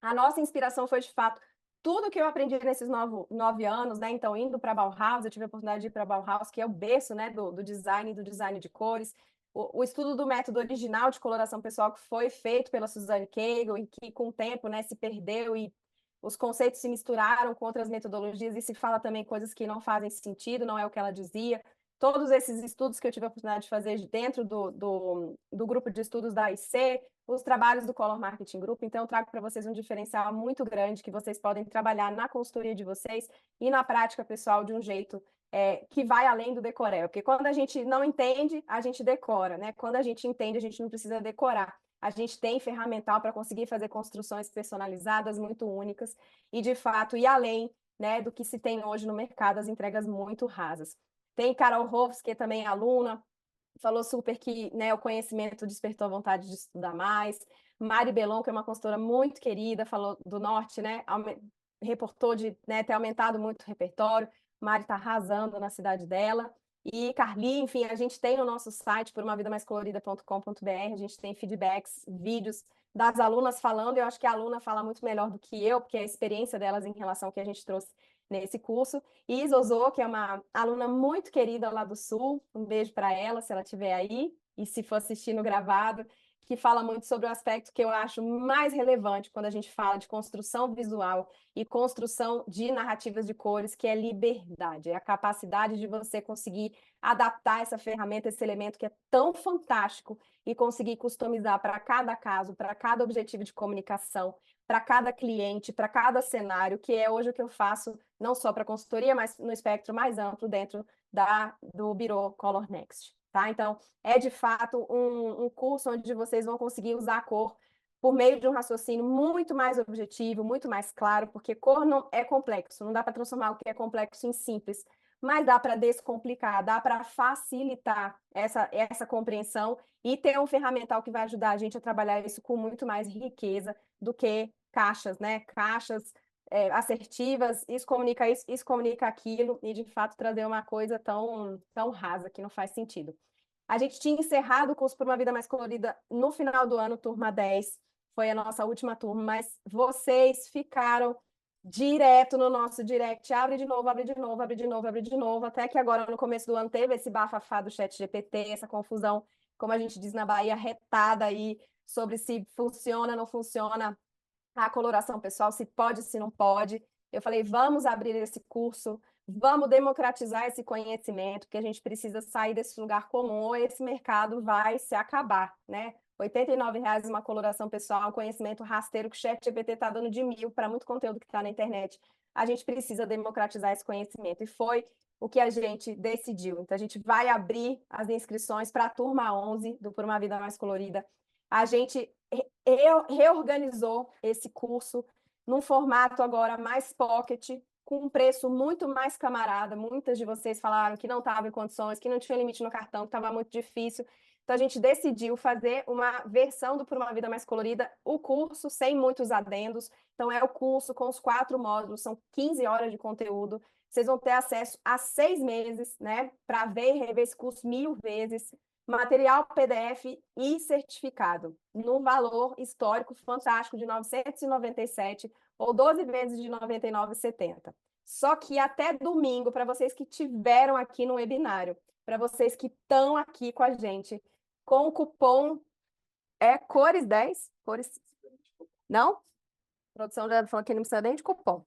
A nossa inspiração foi, de fato, tudo que eu aprendi nesses 9 anos, né? Então, indo para a Bauhaus, eu tive a oportunidade de ir para a Bauhaus, que é o berço, né, do design e do design de cores. O estudo do método original de coloração pessoal que foi feito pela Suzanne Cagle e que, com o tempo, né, se perdeu e os conceitos se misturaram com outras metodologias e se fala também coisas que não fazem sentido, não é o que ela dizia. Todos esses estudos que eu tive a oportunidade de fazer dentro do grupo de estudos da AIC, os trabalhos do Color Marketing Group, então eu trago para vocês um diferencial muito grande que vocês podem trabalhar na consultoria de vocês e na prática pessoal de um jeito que vai além do decoreba, porque quando a gente não entende, a gente decora, né? Quando a gente entende, a gente não precisa decorar. A gente tem ferramental para conseguir fazer construções personalizadas, muito únicas, e de fato ir além, né, do que se tem hoje no mercado, as entregas muito rasas. Tem Carol Hofs, que também é aluna, falou super que, né, o conhecimento despertou a vontade de estudar mais. Mari Belon, que é uma consultora muito querida, falou do Norte, né, reportou de, né, ter aumentado muito o repertório. Mari está arrasando na cidade dela. E Carli, enfim, a gente tem no nosso site, porumavida-mais-colorida.com.br, a gente tem feedbacks, vídeos das alunas falando, eu acho que a aluna fala muito melhor do que eu, porque é a experiência delas em relação ao que a gente trouxe nesse curso. E Zozô, que é uma aluna muito querida lá do Sul, um beijo para ela, se ela estiver aí, e se for assistir no gravado, que fala muito sobre o aspecto que eu acho mais relevante quando a gente fala de construção visual e construção de narrativas de cores, que é liberdade, é a capacidade de você conseguir adaptar essa ferramenta, esse elemento que é tão fantástico e conseguir customizar para cada caso, para cada objetivo de comunicação, para cada cliente, para cada cenário, que é hoje o que eu faço, não só para consultoria, mas no espectro mais amplo dentro do Biro Color Next. Tá? Então, é de fato um curso onde vocês vão conseguir usar a cor por meio de um raciocínio muito mais objetivo, muito mais claro, porque cor não é complexo, não dá para transformar o que é complexo em simples, mas dá para descomplicar, dá para facilitar essa compreensão e ter um ferramental que vai ajudar a gente a trabalhar isso com muito mais riqueza do que caixas, né? Caixas assertivas, isso comunica aquilo, e de fato trazer uma coisa tão rasa que não faz sentido. A gente tinha encerrado o curso Por uma Vida Mais Colorida no final do ano, turma 10, foi a nossa última turma, mas vocês ficaram direto no nosso direct, abre de novo, abre de novo, abre de novo, abre de novo, até que agora no começo do ano teve esse bafafá do ChatGPT, essa confusão, como a gente diz na Bahia, retada aí, sobre se funciona, não funciona a coloração pessoal, se pode, se não pode. Eu falei, vamos abrir esse curso, vamos democratizar esse conhecimento, que a gente precisa sair desse lugar comum, ou esse mercado vai se acabar, né? R$ 89 uma coloração pessoal, um conhecimento rasteiro que o ChatGPT está dando de 1.000 para muito conteúdo que está na internet. A gente precisa democratizar esse conhecimento. E foi o que a gente decidiu. Então, a gente vai abrir as inscrições para a turma 11 do Por uma Vida Mais Colorida. A gente reorganizou esse curso num formato agora mais pocket, com um preço muito mais camarada. Muitas de vocês falaram que não estava em condições, que não tinha limite no cartão, que estava muito difícil. Então, a gente decidiu fazer uma versão do Por uma Vida Mais Colorida, o curso sem muitos adendos. Então, é o curso com os 4 módulos, são 15 horas de conteúdo. Vocês vão ter acesso a 6 meses, né, para ver e rever esse curso 1000 vezes. Material PDF e certificado, no valor histórico fantástico de R$ 997 ou 12 vezes de R$ 99,70. Só que até domingo, para vocês que tiveram aqui no webinário, para vocês que estão aqui com a gente, com o cupom CORES10, cores... Não? A produção já falou que não precisa nem de cupom.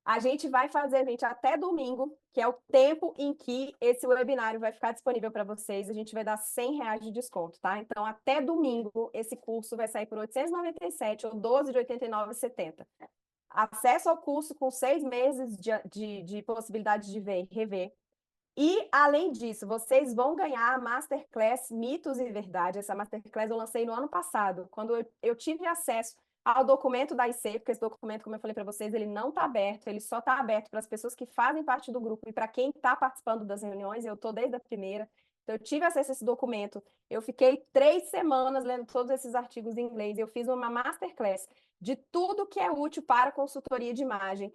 A gente vai fazer, gente, até domingo, que é o tempo em que esse webinário vai ficar disponível para vocês. A gente vai dar R$ 100 de desconto, tá? Então, até domingo, esse curso vai sair por R$ 897 ou 12 de R$ 89,70. Acesso ao curso com 6 meses de possibilidade de ver e rever. E, além disso, vocês vão ganhar a Masterclass Mitos e Verdade. Essa Masterclass eu lancei no ano passado, quando eu tive acesso ao documento da IC, porque esse documento, como eu falei para vocês, ele não está aberto, ele só está aberto para as pessoas que fazem parte do grupo e para quem está participando das reuniões, eu estou desde a primeira. Então, eu tive acesso a esse documento, eu fiquei 3 semanas lendo todos esses artigos em inglês, eu fiz uma Masterclass de tudo que é útil para consultoria de imagem,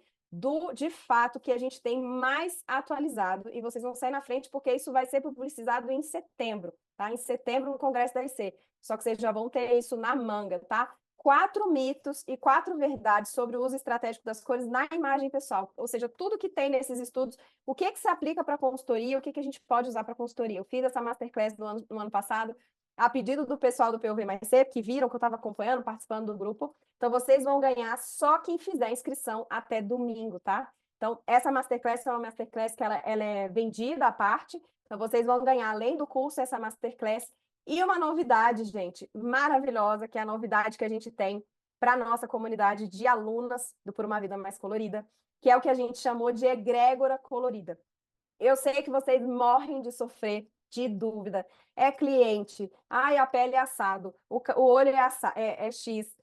de fato que a gente tem mais atualizado, e vocês vão sair na frente porque isso vai ser publicizado em setembro, tá? Em setembro no Congresso da IC. Só que vocês já vão ter isso na manga, tá? 4 mitos e 4 verdades sobre o uso estratégico das cores na imagem pessoal. Ou seja, tudo que tem nesses estudos, o que se aplica para consultoria, o que a gente pode usar para consultoria. Eu fiz essa Masterclass no ano passado, a pedido do pessoal do PUV Mais Cedo, que viram que eu estava acompanhando, participando do grupo. Então, vocês vão ganhar só quem fizer inscrição até domingo, tá? Então, essa Masterclass é uma Masterclass que ela é vendida à parte. Então, vocês vão ganhar, além do curso, essa Masterclass. E uma novidade, gente, maravilhosa, que é a novidade que a gente tem para a nossa comunidade de alunas do Por uma Vida Mais Colorida, que é o que a gente chamou de egrégora colorida. Eu sei que vocês morrem de sofrer de dúvida. É cliente, ai, a pele é assado, o olho é X.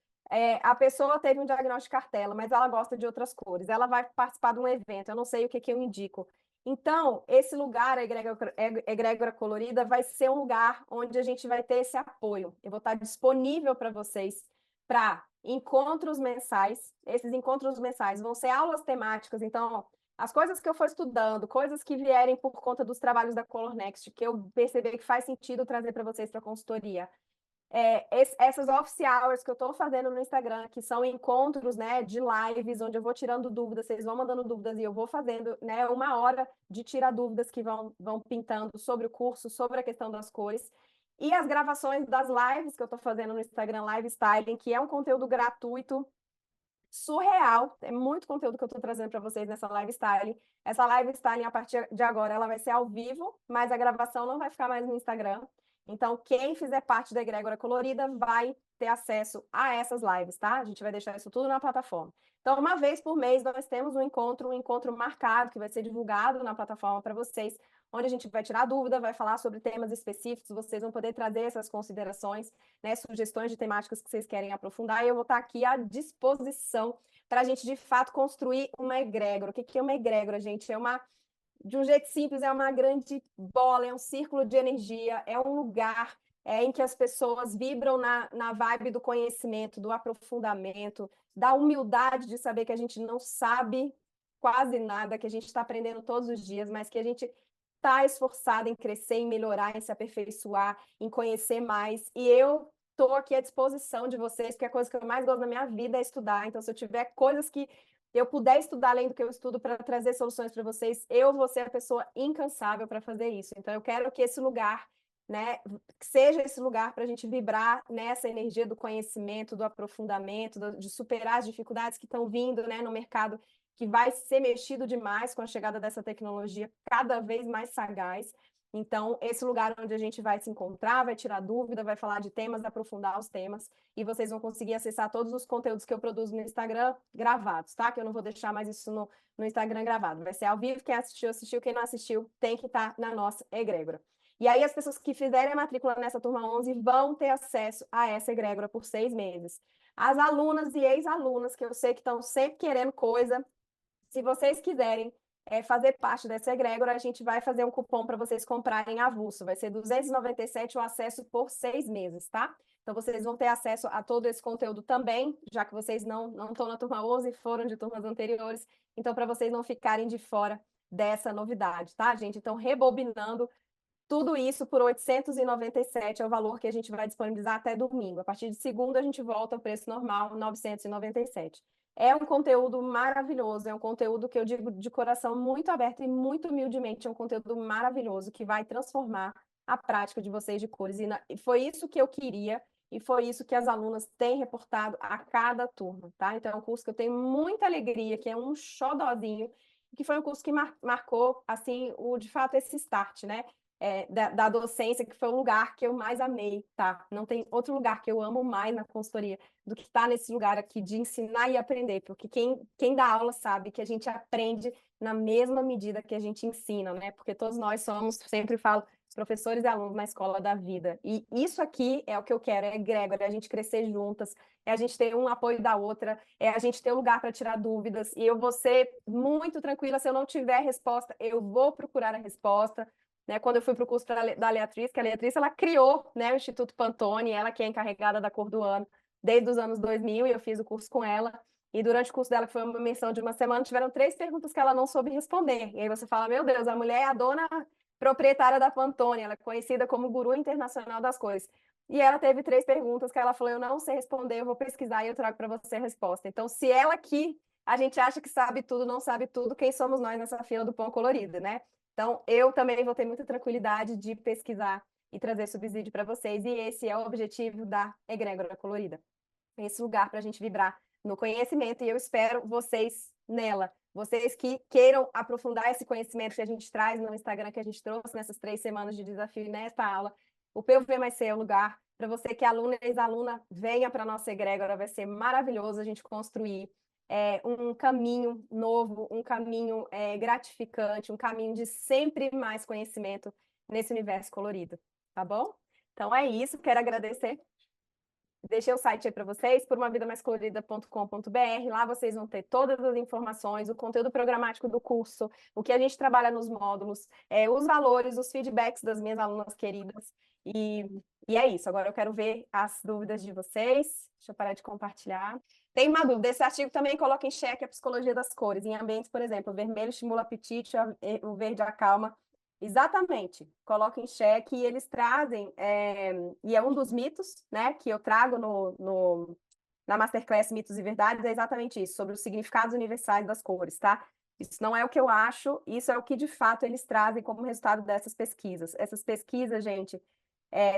A pessoa teve um diagnóstico de cartela, mas ela gosta de outras cores. Ela vai participar de um evento, eu não sei o que eu indico. Então, esse lugar, a egrégora colorida, vai ser um lugar onde a gente vai ter esse apoio. Eu vou estar disponível para vocês para encontros mensais. Esses encontros mensais vão ser aulas temáticas, então as coisas que eu for estudando, coisas que vierem por conta dos trabalhos da Color Next, que eu percebi que faz sentido trazer para vocês para a consultoria. Essas office hours que eu estou fazendo no Instagram, que são encontros, né, de lives, onde eu vou tirando dúvidas, vocês vão mandando dúvidas e eu vou fazendo, né, 1 hora de tirar dúvidas que vão pintando sobre o curso, sobre a questão das cores. E as gravações das lives que eu estou fazendo no Instagram Live Styling, que é um conteúdo gratuito, surreal. É muito conteúdo que eu estou trazendo para vocês nessa live styling. Essa live styling, a partir de agora, ela vai ser ao vivo, mas a gravação não vai ficar mais no Instagram. Então, quem fizer parte da Egrégora Colorida vai ter acesso a essas lives, tá? A gente vai deixar isso tudo na plataforma. Então, 1 vez por mês, nós temos um encontro marcado, que vai ser divulgado na plataforma para vocês, onde a gente vai tirar dúvida, vai falar sobre temas específicos, vocês vão poder trazer essas considerações, né, sugestões de temáticas que vocês querem aprofundar, e eu vou estar aqui à disposição para a gente, de fato, construir uma egrégora. O que é uma egrégora, gente? De um jeito simples, é uma grande bola, é um círculo de energia, é um lugar em que as pessoas vibram na vibe do conhecimento, do aprofundamento, da humildade de saber que a gente não sabe quase nada, que a gente está aprendendo todos os dias, mas que a gente está esforçado em crescer, em melhorar, em se aperfeiçoar, em conhecer mais. E eu estou aqui à disposição de vocês, porque a coisa que eu mais gosto na minha vida é estudar. Então, se eu tiver coisas que eu puder estudar além do que eu estudo para trazer soluções para vocês, eu vou ser a pessoa incansável para fazer isso. Então, eu quero que esse lugar né, que seja esse lugar para a gente vibrar nessa energia do conhecimento, do aprofundamento, de superar as dificuldades que estão vindo, né, no mercado, que vai ser mexido demais com a chegada dessa tecnologia cada vez mais sagaz. Então, esse lugar onde a gente vai se encontrar, vai tirar dúvida, vai falar de temas, aprofundar os temas, e vocês vão conseguir acessar todos os conteúdos que eu produzo no Instagram gravados, tá? Que eu não vou deixar mais isso no Instagram gravado. Vai ser ao vivo, quem assistiu, assistiu, quem não assistiu tem que estar na nossa egrégora. E aí as pessoas que fizerem a matrícula nessa turma 11 vão ter acesso a essa egrégora por 6 meses. As alunas e ex-alunas, que eu sei que estão sempre querendo coisa, se vocês quiserem fazer parte dessa egrégora, a gente vai fazer um cupom para vocês comprarem avulso. Vai ser 297 o acesso por 6 meses, tá? Então, vocês vão ter acesso a todo esse conteúdo também, já que vocês não estão na turma 11 e foram de turmas anteriores. Então, para vocês não ficarem de fora dessa novidade, tá, gente? Então, rebobinando, tudo isso por 897 é o valor que a gente vai disponibilizar até domingo. A partir de segunda, a gente volta ao preço normal, 997. É um conteúdo maravilhoso, é um conteúdo que eu digo de coração muito aberto e muito humildemente, é um conteúdo maravilhoso que vai transformar a prática de vocês de cores. E foi isso que eu queria e foi isso que as alunas têm reportado a cada turma, tá? Então é um curso que eu tenho muita alegria, que é um xodozinho, que foi um curso que marcou, assim, de fato, esse start, né? Da docência, que foi o lugar que eu mais amei, tá? Não tem outro lugar que eu amo mais na consultoria do que estar nesse lugar aqui de ensinar e aprender, porque quem dá aula sabe que a gente aprende na mesma medida que a gente ensina, né? Porque todos nós somos, sempre falo, professores e alunos na escola da vida. E isso aqui é o que eu quero, é egrégora, é a gente crescer juntas, é a gente ter um apoio da outra, é a gente ter um lugar para tirar dúvidas, e eu vou ser muito tranquila, se eu não tiver resposta, eu vou procurar a resposta, né, quando eu fui para o curso da Leatriz, que a Leatriz ela criou, né, o Instituto Pantone, ela que é encarregada da cor do ano desde os anos 2000, e eu fiz o curso com ela, e durante o curso dela, que foi uma menção de uma semana, tiveram 3 perguntas que ela não soube responder, e aí você fala, meu Deus, a mulher é a dona proprietária da Pantone, ela é conhecida como guru internacional das cores, e ela teve 3 perguntas que ela falou, eu não sei responder, eu vou pesquisar e eu trago para você a resposta. Então, se ela aqui, a gente acha que sabe tudo, não sabe tudo, quem somos nós nessa fila do pão colorido, né? Então, eu também vou ter muita tranquilidade de pesquisar e trazer subsídio para vocês. E esse é o objetivo da Egrégora Colorida. Esse lugar para a gente vibrar no conhecimento. E eu espero vocês nela. Vocês que queiram aprofundar esse conhecimento que a gente traz no Instagram, que a gente trouxe nessas 3 semanas de desafio e nesta aula. O PUV vai ser o lugar para você que é aluna e ex-aluna, venha para a nossa egrégora. Vai ser maravilhoso a gente construir um caminho novo, um caminho gratificante, um caminho de sempre mais conhecimento nesse universo colorido, tá bom? Então é isso, quero agradecer. Deixei o site aí para vocês, porumavida-mais-colorida.com.br. Lá vocês vão ter todas as informações, o conteúdo programático do curso, o que a gente trabalha nos módulos, os valores, os feedbacks das minhas alunas queridas. E é isso. Agora eu quero ver as dúvidas de vocês. Deixa eu parar de compartilhar. Tem uma dúvida. Esse artigo também coloca em xeque a psicologia das cores. Em ambientes, por exemplo, o vermelho estimula o apetite, o verde acalma. Exatamente, coloca em xeque e eles trazem, e é um dos mitos, né, que eu trago na Masterclass Mitos e Verdades, é exatamente isso, sobre os significados universais das cores, tá? Isso não é o que eu acho, isso é o que de fato eles trazem como resultado dessas pesquisas. Essas pesquisas, gente,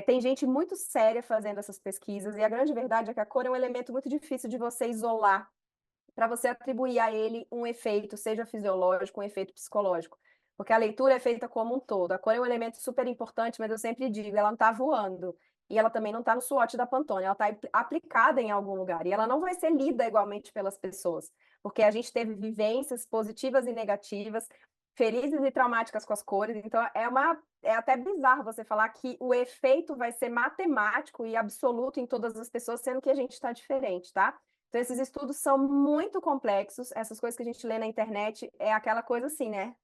tem gente muito séria fazendo essas pesquisas, e a grande verdade é que a cor é um elemento muito difícil de você isolar, para você atribuir a ele um efeito, seja fisiológico, um efeito psicológico. Porque a leitura é feita como um todo. A cor é um elemento super importante, mas eu sempre digo, ela não está voando. E ela também não está no SWOT da Pantone, ela está aplicada em algum lugar. E ela não vai ser lida igualmente pelas pessoas. Porque a gente teve vivências positivas e negativas, felizes e traumáticas com as cores. Então, é até bizarro você falar que o efeito vai ser matemático e absoluto em todas as pessoas, sendo que a gente está diferente, tá? Então, esses estudos são muito complexos. Essas coisas que a gente lê na internet é aquela coisa assim, né?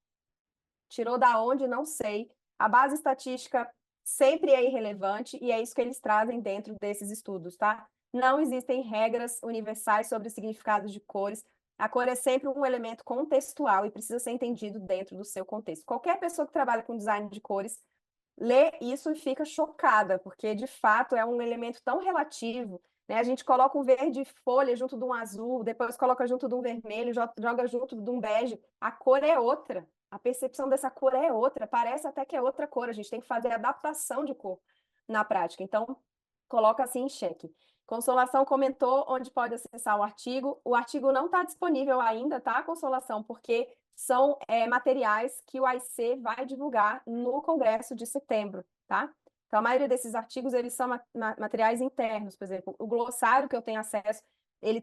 Tirou da onde? Não sei. A base estatística sempre é irrelevante e é isso que eles trazem dentro desses estudos, tá? Não existem regras universais sobre os significados de cores. A cor é sempre um elemento contextual e precisa ser entendido dentro do seu contexto. Qualquer pessoa que trabalha com design de cores lê isso e fica chocada, porque de fato é um elemento tão relativo, né? A gente coloca um verde folha junto de um azul, depois coloca junto de um vermelho, joga junto de um bege. A cor é outra. A percepção dessa cor é outra, parece até que é outra cor, a gente tem que fazer adaptação de cor na prática. Então, coloca assim em xeque. Consolação comentou onde pode acessar o artigo. O artigo não está disponível ainda, tá, Consolação? Porque são materiais que o AIC vai divulgar no Congresso de setembro, tá? Então, a maioria desses artigos, eles são materiais internos. Por exemplo, o glossário que eu tenho acesso, ele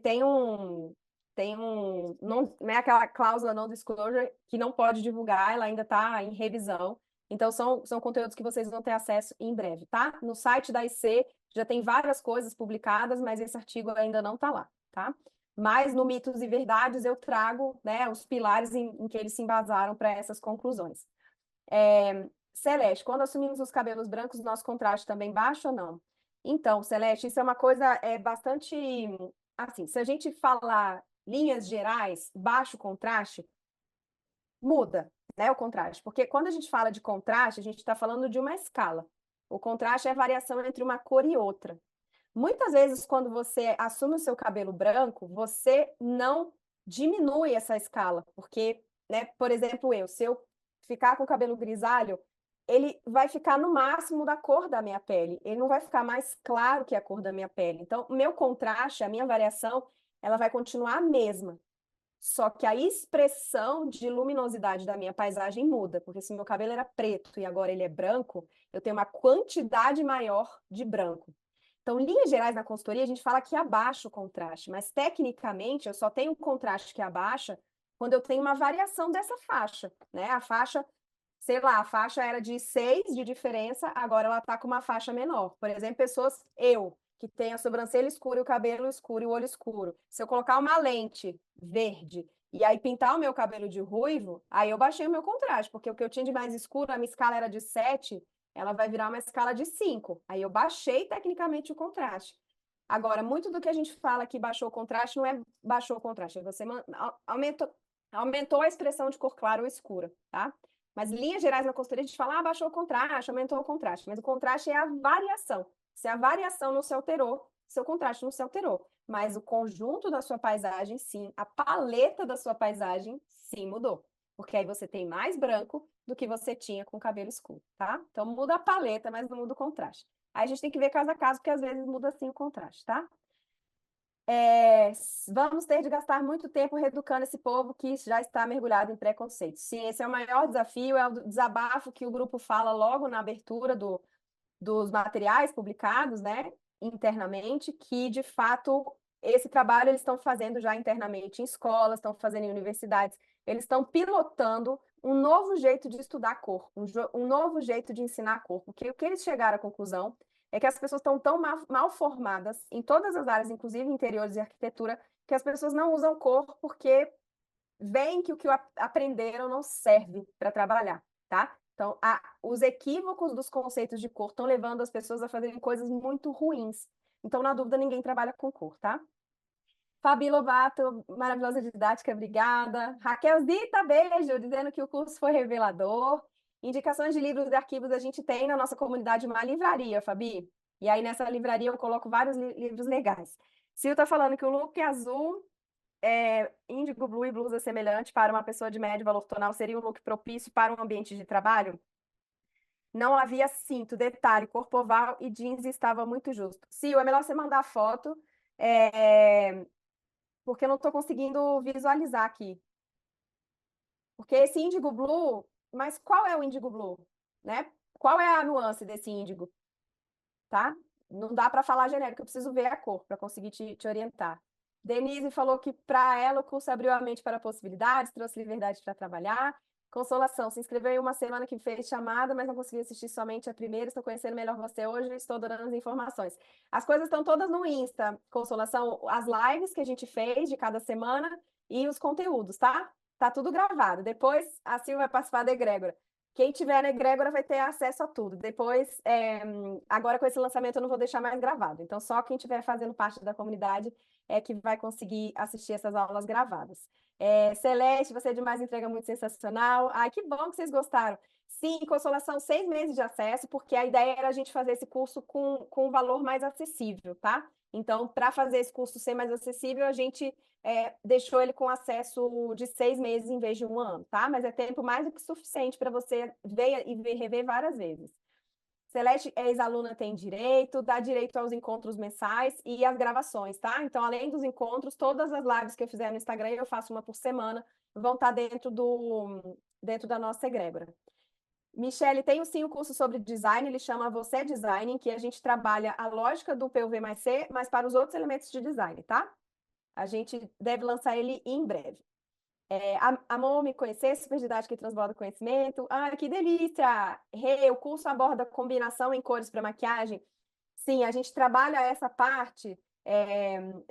não é aquela cláusula não disclosure que não pode divulgar, ela ainda está em revisão. Então, são conteúdos que vocês vão ter acesso em breve, tá? No site da IC já tem várias coisas publicadas, mas esse artigo ainda não está lá, tá? Mas no Mitos e Verdades eu trago, né, os pilares em que eles se embasaram para essas conclusões. Celeste, quando assumimos os cabelos brancos, nosso contraste também baixa ou não? Então, Celeste, isso é uma coisa bastante... Assim, se a gente falar linhas gerais, baixo contraste, muda, né, o contraste. Porque quando a gente fala de contraste, a gente está falando de uma escala. O contraste é a variação entre uma cor e outra. Muitas vezes, quando você assume o seu cabelo branco, você não diminui essa escala, porque, né, por exemplo, se eu ficar com o cabelo grisalho, ele vai ficar no máximo da cor da minha pele, ele não vai ficar mais claro que a cor da minha pele. Então, o meu contraste, a minha variação, ela vai continuar a mesma. Só que a expressão de luminosidade da minha paisagem muda, porque se meu cabelo era preto e agora ele é branco, eu tenho uma quantidade maior de branco. Então, em linhas gerais, na consultoria, a gente fala que abaixa o contraste, mas tecnicamente eu só tenho um contraste que abaixa quando eu tenho uma variação dessa faixa, né? A faixa, sei lá, a faixa era de 6 de diferença, agora ela está com uma faixa menor. Por exemplo, pessoas, que tem a sobrancelha escura e o cabelo escuro e o olho escuro. Se eu colocar uma lente verde e aí pintar o meu cabelo de ruivo, aí eu baixei o meu contraste, porque o que eu tinha de mais escuro, a minha escala era de 7, ela vai virar uma escala de 5. Aí eu baixei tecnicamente o contraste. Agora, muito do que a gente fala que baixou o contraste não é baixou o contraste, é você aumentou a expressão de cor clara ou escura, tá? Mas, em linhas gerais, na consultoria, a gente fala, baixou o contraste, aumentou o contraste. Mas o contraste é a variação. Se a variação não se alterou, seu contraste não se alterou. Mas o conjunto da sua paisagem, sim, a paleta da sua paisagem, sim, mudou. Porque aí você tem mais branco do que você tinha com cabelo escuro, tá? Então, muda a paleta, mas não muda o contraste. Aí a gente tem que ver caso a caso, porque às vezes muda sim o contraste, tá? Vamos ter de gastar muito tempo reeducando esse povo que já está mergulhado em preconceitos. Sim, esse é o maior desafio, é o desabafo que o grupo fala logo na abertura dos materiais publicados, né, internamente, que, de fato, esse trabalho eles estão fazendo já internamente em escolas, estão fazendo em universidades, eles estão pilotando um novo jeito de estudar cor, um novo jeito de ensinar cor, porque o que eles chegaram à conclusão é que as pessoas estão tão mal formadas em todas as áreas, inclusive interiores e arquitetura, que as pessoas não usam cor porque veem que o que aprenderam não serve para trabalhar, tá? Então, os equívocos dos conceitos de cor estão levando as pessoas a fazerem coisas muito ruins. Então, na dúvida, ninguém trabalha com cor, tá? Fabi Lobato, maravilhosa didática, obrigada. Raquel Zita, beijo, dizendo que o curso foi revelador. Indicações de livros e arquivos a gente tem na nossa comunidade uma livraria, Fabi. E aí, nessa livraria, eu coloco vários livros legais. Sil está falando que o look azul, índigo, blue e blusa semelhante para uma pessoa de médio valor tonal seria um look propício para um ambiente de trabalho? Não havia cinto, detalhe, corpo oval e jeans estava muito justo. Sil, é melhor você mandar foto, porque eu não estou conseguindo visualizar aqui. Porque esse índigo blue, mas qual é o índigo blue? Né? Qual é a nuance desse índigo? Tá? Não dá para falar genérico, eu preciso ver a cor para conseguir te orientar. Denise falou que para ela o curso abriu a mente para possibilidades, trouxe liberdade para trabalhar. Consolação, se inscreveu em uma semana que fez chamada, mas não consegui assistir somente a primeira. Estou conhecendo melhor você hoje e estou adorando as informações. As coisas estão todas no Insta, Consolação, as lives que a gente fez de cada semana e os conteúdos, tá? Tá tudo gravado. Depois a Silvia vai participar da egrégora. Quem tiver na egrégora vai ter acesso a tudo. Depois, agora com esse lançamento eu não vou deixar mais gravado. Então, só quem estiver fazendo parte da comunidade é que vai conseguir assistir essas aulas gravadas. Celeste, você é demais, entrega muito sensacional. Ai, que bom que vocês gostaram. Sim, Consolação, 6 meses de acesso, porque a ideia era a gente fazer esse curso com um valor mais acessível, tá? Então, para fazer esse curso ser mais acessível, a gente deixou ele com acesso de 6 meses em vez de 1 ano, tá? Mas é tempo mais do que suficiente para você ver e rever várias vezes. Celeste, ex-aluna, tem direito, dá direito aos encontros mensais e às gravações, tá? Então, além dos encontros, todas as lives que eu fizer no Instagram, eu faço uma por semana, vão estar dentro da nossa egrégora. Michele, tem sim o curso sobre design, ele chama Você é Design, em que a gente trabalha a lógica do PUV mais C, mas para os outros elementos de design, tá? A gente deve lançar ele em breve. Amor, me conhecer, superdidática que transborda conhecimento. Ah, que delícia! O curso aborda combinação em cores para maquiagem. Sim, a gente trabalha essa parte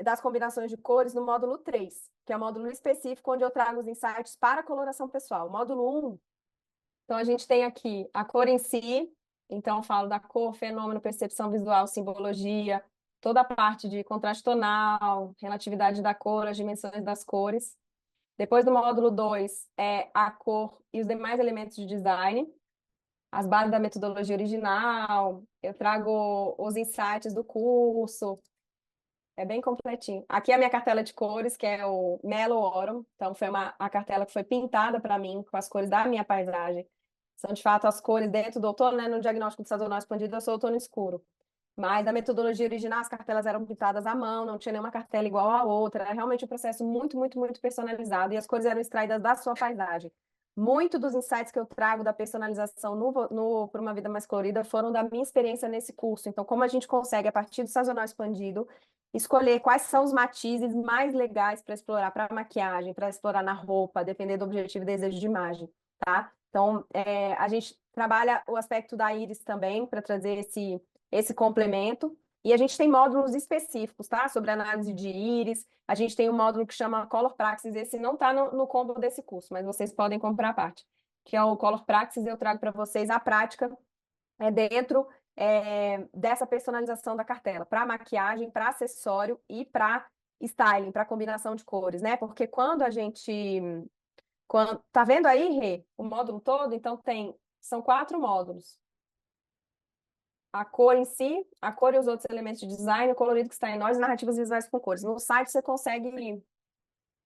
das combinações de cores no módulo 3, que é o módulo específico onde eu trago os insights para a coloração pessoal. O módulo 1, então a gente tem aqui a cor em si, então eu falo da cor, fenômeno, percepção visual, simbologia, toda a parte de contraste tonal, relatividade da cor, as dimensões das cores. Depois do módulo 2 é a cor e os demais elementos de design, as bases da metodologia original, eu trago os insights do curso, é bem completinho. Aqui é a minha cartela de cores, que é o Mellow Autumn, então foi a cartela que foi pintada para mim com as cores da minha paisagem. São, de fato, as cores dentro do outono, né? No diagnóstico do sazonal expandido, eu sou outono escuro. Mas da metodologia original, as cartelas eram pintadas à mão, não tinha nenhuma cartela igual à outra. Era realmente um processo muito, muito, muito personalizado e as cores eram extraídas da sua paisagem. Muito dos insights que eu trago da personalização no Por uma Vida Mais Colorida foram da minha experiência nesse curso. Então, como a gente consegue, a partir do sazonal expandido, escolher quais são os matizes mais legais para explorar para maquiagem, para explorar na roupa, depender do objetivo e desejo de imagem, tá? Então, a gente trabalha o aspecto da íris também para trazer esse complemento. E a gente tem módulos específicos, tá? Sobre análise de íris. A gente tem um módulo que chama Color Praxis. Esse não está no combo desse curso, mas vocês podem comprar a parte. Que é o Color Praxis, eu trago para vocês a prática dentro dessa personalização da cartela, para maquiagem, para acessório e para styling, para combinação de cores, né? Porque quando a gente. Tá vendo aí, Rê, o módulo todo? Então são 4 módulos. A cor em si, a cor e os outros elementos de design, o colorido que está em nós, e narrativas visuais com cores. No site você consegue.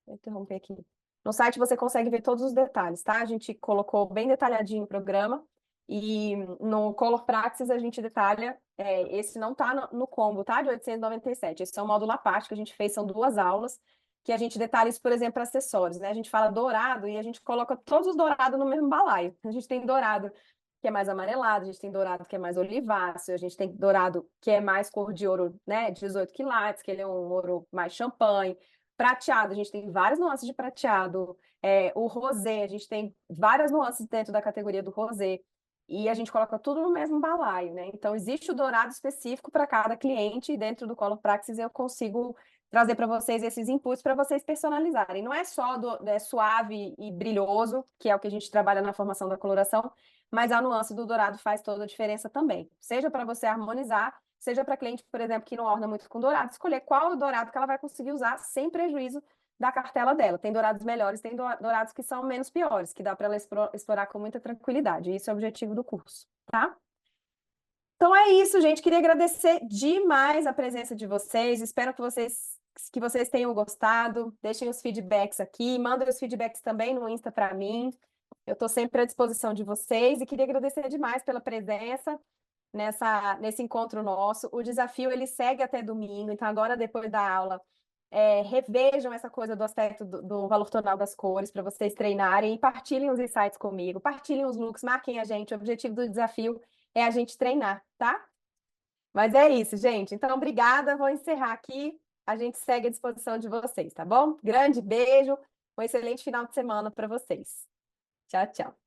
Vou interromper aqui. No site você consegue ver todos os detalhes, tá? A gente colocou bem detalhadinho o programa. E no Color Praxis a gente detalha. Esse não está no combo, tá? De 897. Esse é um módulo à parte que a gente fez, são 2 aulas. Que a gente detalha isso, por exemplo, para acessórios, né? A gente fala dourado e a gente coloca todos os dourados no mesmo balaio. A gente tem dourado que é mais amarelado, a gente tem dourado que é mais oliváceo, a gente tem dourado que é mais cor de ouro, né, 18 quilates, que ele é um ouro mais champanhe. Prateado, a gente tem várias nuances de prateado. O rosé, a gente tem várias nuances dentro da categoria do rosé. E a gente coloca tudo no mesmo balaio, né? Então, existe o dourado específico para cada cliente, e dentro do Color Praxis eu consigo trazer para vocês esses inputs para vocês personalizarem. Não é só suave e brilhoso, que é o que a gente trabalha na formação da coloração, mas a nuance do dourado faz toda a diferença também. Seja para você harmonizar, seja para cliente, por exemplo, que não orna muito com dourado, escolher qual o dourado que ela vai conseguir usar sem prejuízo da cartela dela. Tem dourados melhores, tem dourados que são menos piores, que dá para ela explorar com muita tranquilidade. Isso é o objetivo do curso, tá? Então é isso, gente. Queria agradecer demais a presença de vocês. Espero que vocês tenham gostado. Deixem os feedbacks aqui, mandem os feedbacks também no Insta para mim. Eu estou sempre à disposição de vocês e queria agradecer demais pela presença nesse encontro nosso. O desafio ele segue até domingo, então agora depois da aula revejam essa coisa do aspecto do valor tonal das cores para vocês treinarem e partilhem os insights comigo, partilhem os looks, marquem a gente. O objetivo do desafio é a gente treinar, tá? Mas é isso, gente. Então, obrigada. Vou encerrar aqui. A gente segue à disposição de vocês, tá bom? Grande beijo. Um excelente final de semana para vocês. Tchau, tchau.